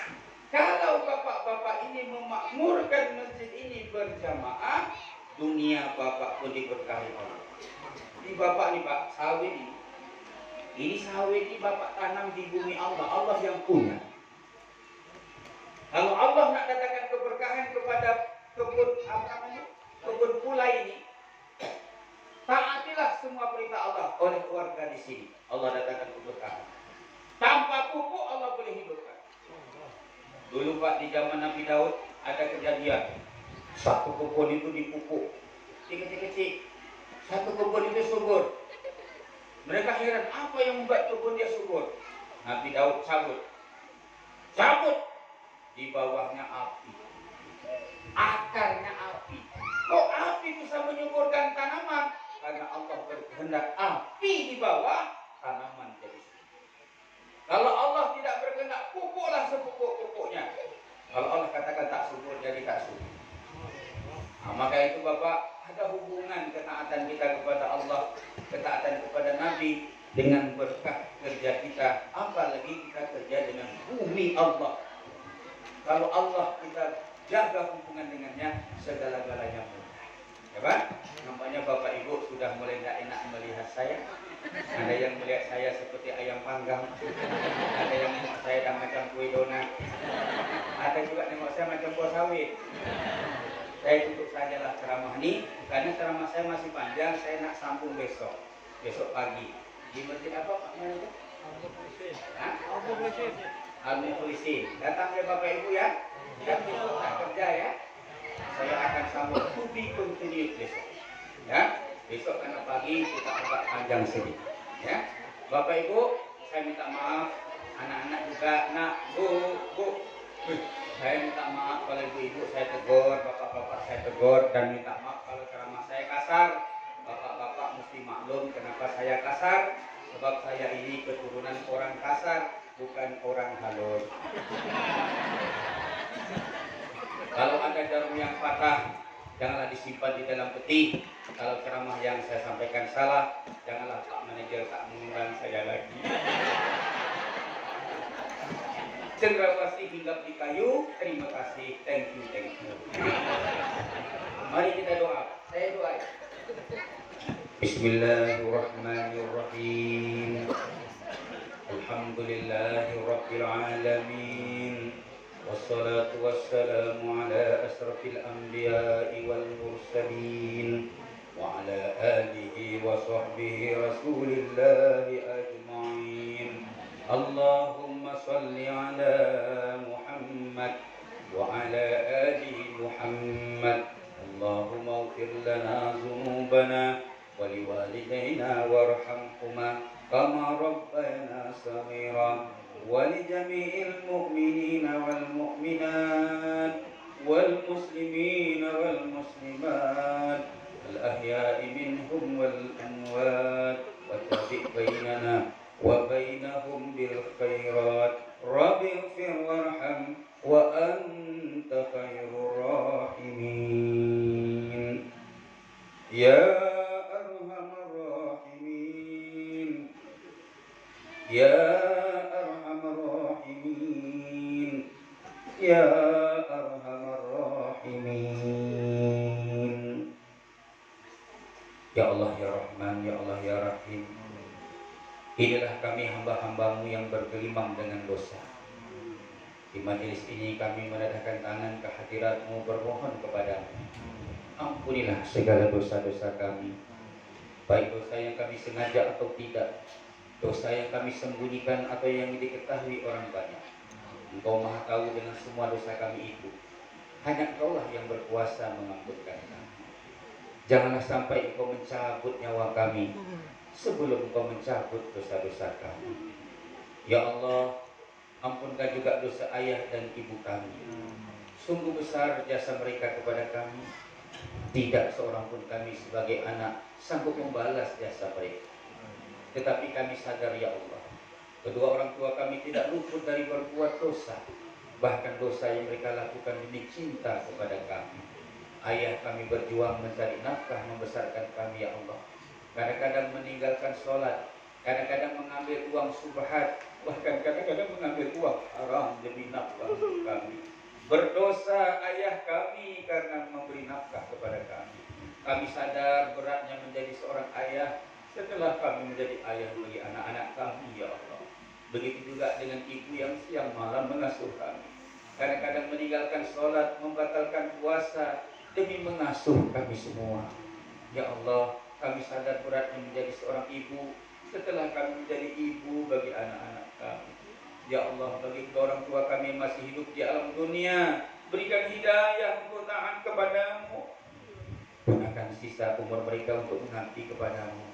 kalau bapak-bapak ini memakmurkan masjid ini berjamaah, dunia Bapak pun diberkahi Allah. Ini Bapak nih Pak, sawit ini sawit ini Bapak tanam di bumi Allah, Allah yang punya. Kalau Allah nak datangkan keberkahan kepada kebun kebun pula ini, taatilah semua perintah Allah oleh keluarga di sini. Allah datangkan keberkahan. Tanpa pupuk Allah boleh hidupkan. Dulu Pak di zaman Nabi Daud ada kejadian, satu kebun itu dipupuk, kecil-kecil. Satu kebun itu subur. Mereka heran, apa yang membuat kebun dia subur? Nabi Daud cabut. Di bawahnya api. Akarnya api. Kok api bisa menyuburkan tanaman? Karena Allah berkehendak api di bawah, tanaman jadi subur. Kalau Allah tidak berkehendak, pupuklah sepupuk-pupuknya. Kalau Allah katakan tak subur, jadi tak subur. Nah, maka itu Bapak, ada hubungan ketaatan kita kepada Allah, ketaatan kepada Nabi dengan berkah kerja kita, apalagi kita kerja dengan bumi Allah. Kalau Allah kita jaga hubungan dengannya, segala-galanya mudah. Ya Pak? Nampaknya Bapak Ibu sudah mulai tidak enak melihat saya. Ada yang melihat saya seperti ayam panggang, ada yang nengok saya dah macam kue donat, ada juga nengok saya macam buah sawit. Saya tutup sajalah ceramah ini, karena ceramah saya masih panjang, saya nak sambung besok pagi. Di masjid apa Pak? Mana itu? Al-Mukhlisin. Datang ya Bapak Ibu ya. Dan besok tak kerja ya. Saya akan sambung to be continued besok. Ya. Besok karena pagi kita agak panjang sedikit. Ya. Bapak Ibu, saya minta maaf. Anak-anak juga, nak, bu. Saya minta maaf kalau ibu-ibu saya tegur, bapak-bapak saya tegur, dan minta maaf kalau ceramah saya kasar. Bapak-bapak mesti maklum kenapa saya kasar, sebab saya ini keturunan orang kasar, bukan orang halus. Kalau ada jarum yang patah janganlah disimpan di dalam peti. Kalau ceramah yang saya sampaikan salah, janganlah Pak Manajer tak mengundang saya lagi. Cendrawasih hinggap di kayu, terima kasih, thank you. Mari kita doa. Saya doa. Bismillahirrahmanirrahim. Alhamdulillahi rabbil alamin. Wassalatu wassalamu ala asrafil anbiya'i wal mursalin wa ala alihi wa sahbihi rasulillahi ajma'in. Allahumma salli ala Muhammad wa ala ali Muhammad. Allahumma ighfir lana dhunubana wa liwalidayna warhamhuma kama rabbayana saghira wa li jami'il mu'minina wal mu'minat wal muslimina wal muslimat al ahya'i minhum wal amwat wa tabi' bainana wa bainahum bil khairat rabbighfir warham wa anta khairur rahimin ya arhamar rahimin ya arhamar rahimin ya arhamar rahimin. Ya Allah ya Rahman, ya Allah ya Rahim, inilah kami hamba-hambamu yang bergelimang dengan dosa. Di majelis ini kami menadahkan tangan ke hadirat-Mu bermohon kepadamu. Ampunilah segala dosa-dosa kami, baik dosa yang kami sengaja atau tidak, dosa yang kami sembunyikan atau yang diketahui orang banyak. Engkau Maha tahu dengan semua dosa kami itu. Hanya Engkaulah yang berkuasa mengampunkan kami. Janganlah sampai Engkau mencabut nyawa kami sebelum Engkau mencabut dosa-dosa kami. Ya Allah, ampunkan juga dosa ayah dan ibu kami. Sungguh besar jasa mereka kepada kami. Tidak seorang pun kami sebagai anak sanggup membalas jasa mereka. Tetapi kami sadar ya Allah, kedua orang tua kami tidak luput dari berbuat dosa. Bahkan dosa yang mereka lakukan demi cinta kepada kami. Ayah kami berjuang mencari nafkah membesarkan kami ya Allah. Kadang-kadang meninggalkan sholat, kadang-kadang mengambil uang subhat, bahkan kadang-kadang mengambil uang haram demi nafkah untuk kami. Berdosa ayah kami karena memberi nafkah kepada kami. Kami sadar beratnya menjadi seorang ayah setelah kami menjadi ayah bagi anak-anak kami ya Allah. Begitu juga dengan ibu yang siang malam mengasuh kami. Kadang-kadang meninggalkan sholat, membatalkan puasa demi mengasuh kami semua. Ya Allah, kami sadar beratnya menjadi seorang ibu setelah kami menjadi ibu bagi anak-anak kami. Ya Allah, bagi orang tua kami yang masih hidup di alam dunia, berikan hidayah untuk taat kepadamu. Gunakan sisa umur mereka untuk mengabdi kepadamu.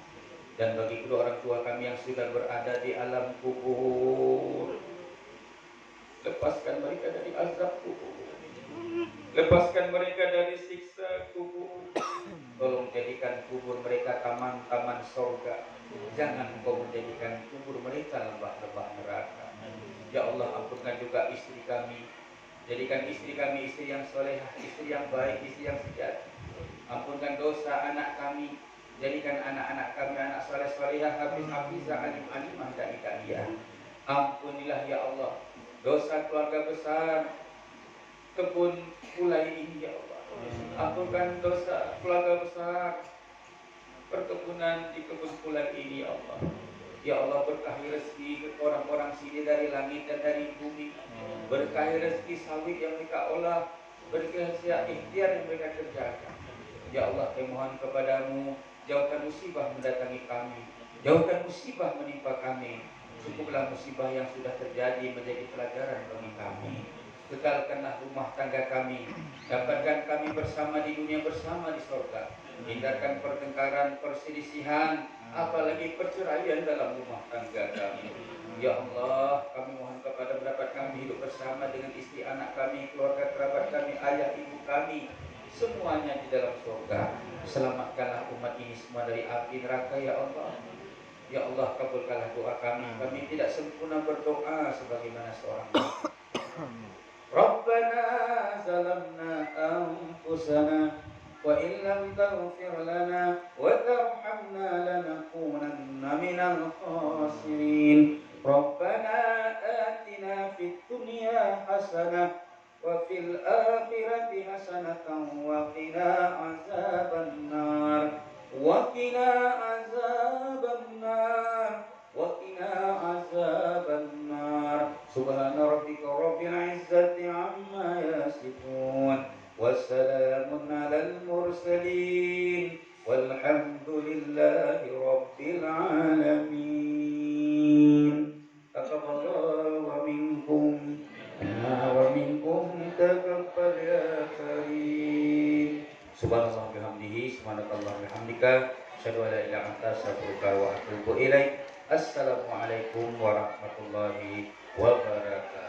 Dan bagi kedua orang tua kami yang sudah berada di alam kubur, lepaskan mereka dari azab kubur. Lepaskan mereka dari siksa kubur. Tolong jadikan kubur mereka taman-taman surga. Jangan Engkau menjadikan kubur mereka lembah-lembah neraka. Ya Allah, ampunkan juga istri kami. Jadikan istri kami istri yang solehah, istri yang baik, istri yang sejati. Ampunkan dosa anak kami. Jadikan anak-anak kami anak soleh-solehah, hafiz-hafizah, alim-alimah dan hidayah. Ampunilah ya Allah dosa keluarga besar kebun pulai ini ya Allah. Ampunkan dosa keluarga besar perkebunan di kebun pulai ini ya Allah. Ya Allah, berkahi rezeki ke orang-orang sini dari langit dan dari bumi. Berkahi rezeki sawit yang mereka olah, berkahi ikhtiar yang mereka kerjakan. Ya Allah, kami mohon kepadamu, jauhkan musibah mendatangi kami, jauhkan musibah menimpa kami. Cukuplah musibah yang sudah terjadi menjadi pelajaran bagi kami. Kekalkanlah rumah tangga kami, dapatkan kami bersama di dunia, bersama di surga. Hindarkan pertengkaran, perselisihan, apalagi perceraian dalam rumah tangga kami. Ya Allah, kami mohon kepada mendapat kami hidup bersama dengan istri anak kami, keluarga kerabat kami, ayah ibu kami, semuanya di dalam surga. Selamatkanlah umat ini semua dari api neraka ya Allah. Ya Allah, kabulkanlah doa kami. Kami tidak sempurna berdoa sebagaimana seorang Rabbana zalamna anfusana أنفسنا وإن لم تغفر لنا وترحمنا لنكونن من الخاسرين ربنا آتنا في الدنيا حسنة وفي الآخرة حسنة وقنا عذاب النار وقنا عذاب النار وقنا عذاب النار سبحان ربك رب العزة عما يصفون وسلام على المرسلين والحمد لله رب العالمين تقبل الله منكم منا ومنكم تقبل يا كريم subhanallah bihamdihi subhanakallah bihamdika asyhadu an la ilaha illa anta astaghfiruka wa atubu ilaik assalamualaikum warahmatullahi wabarakatuh.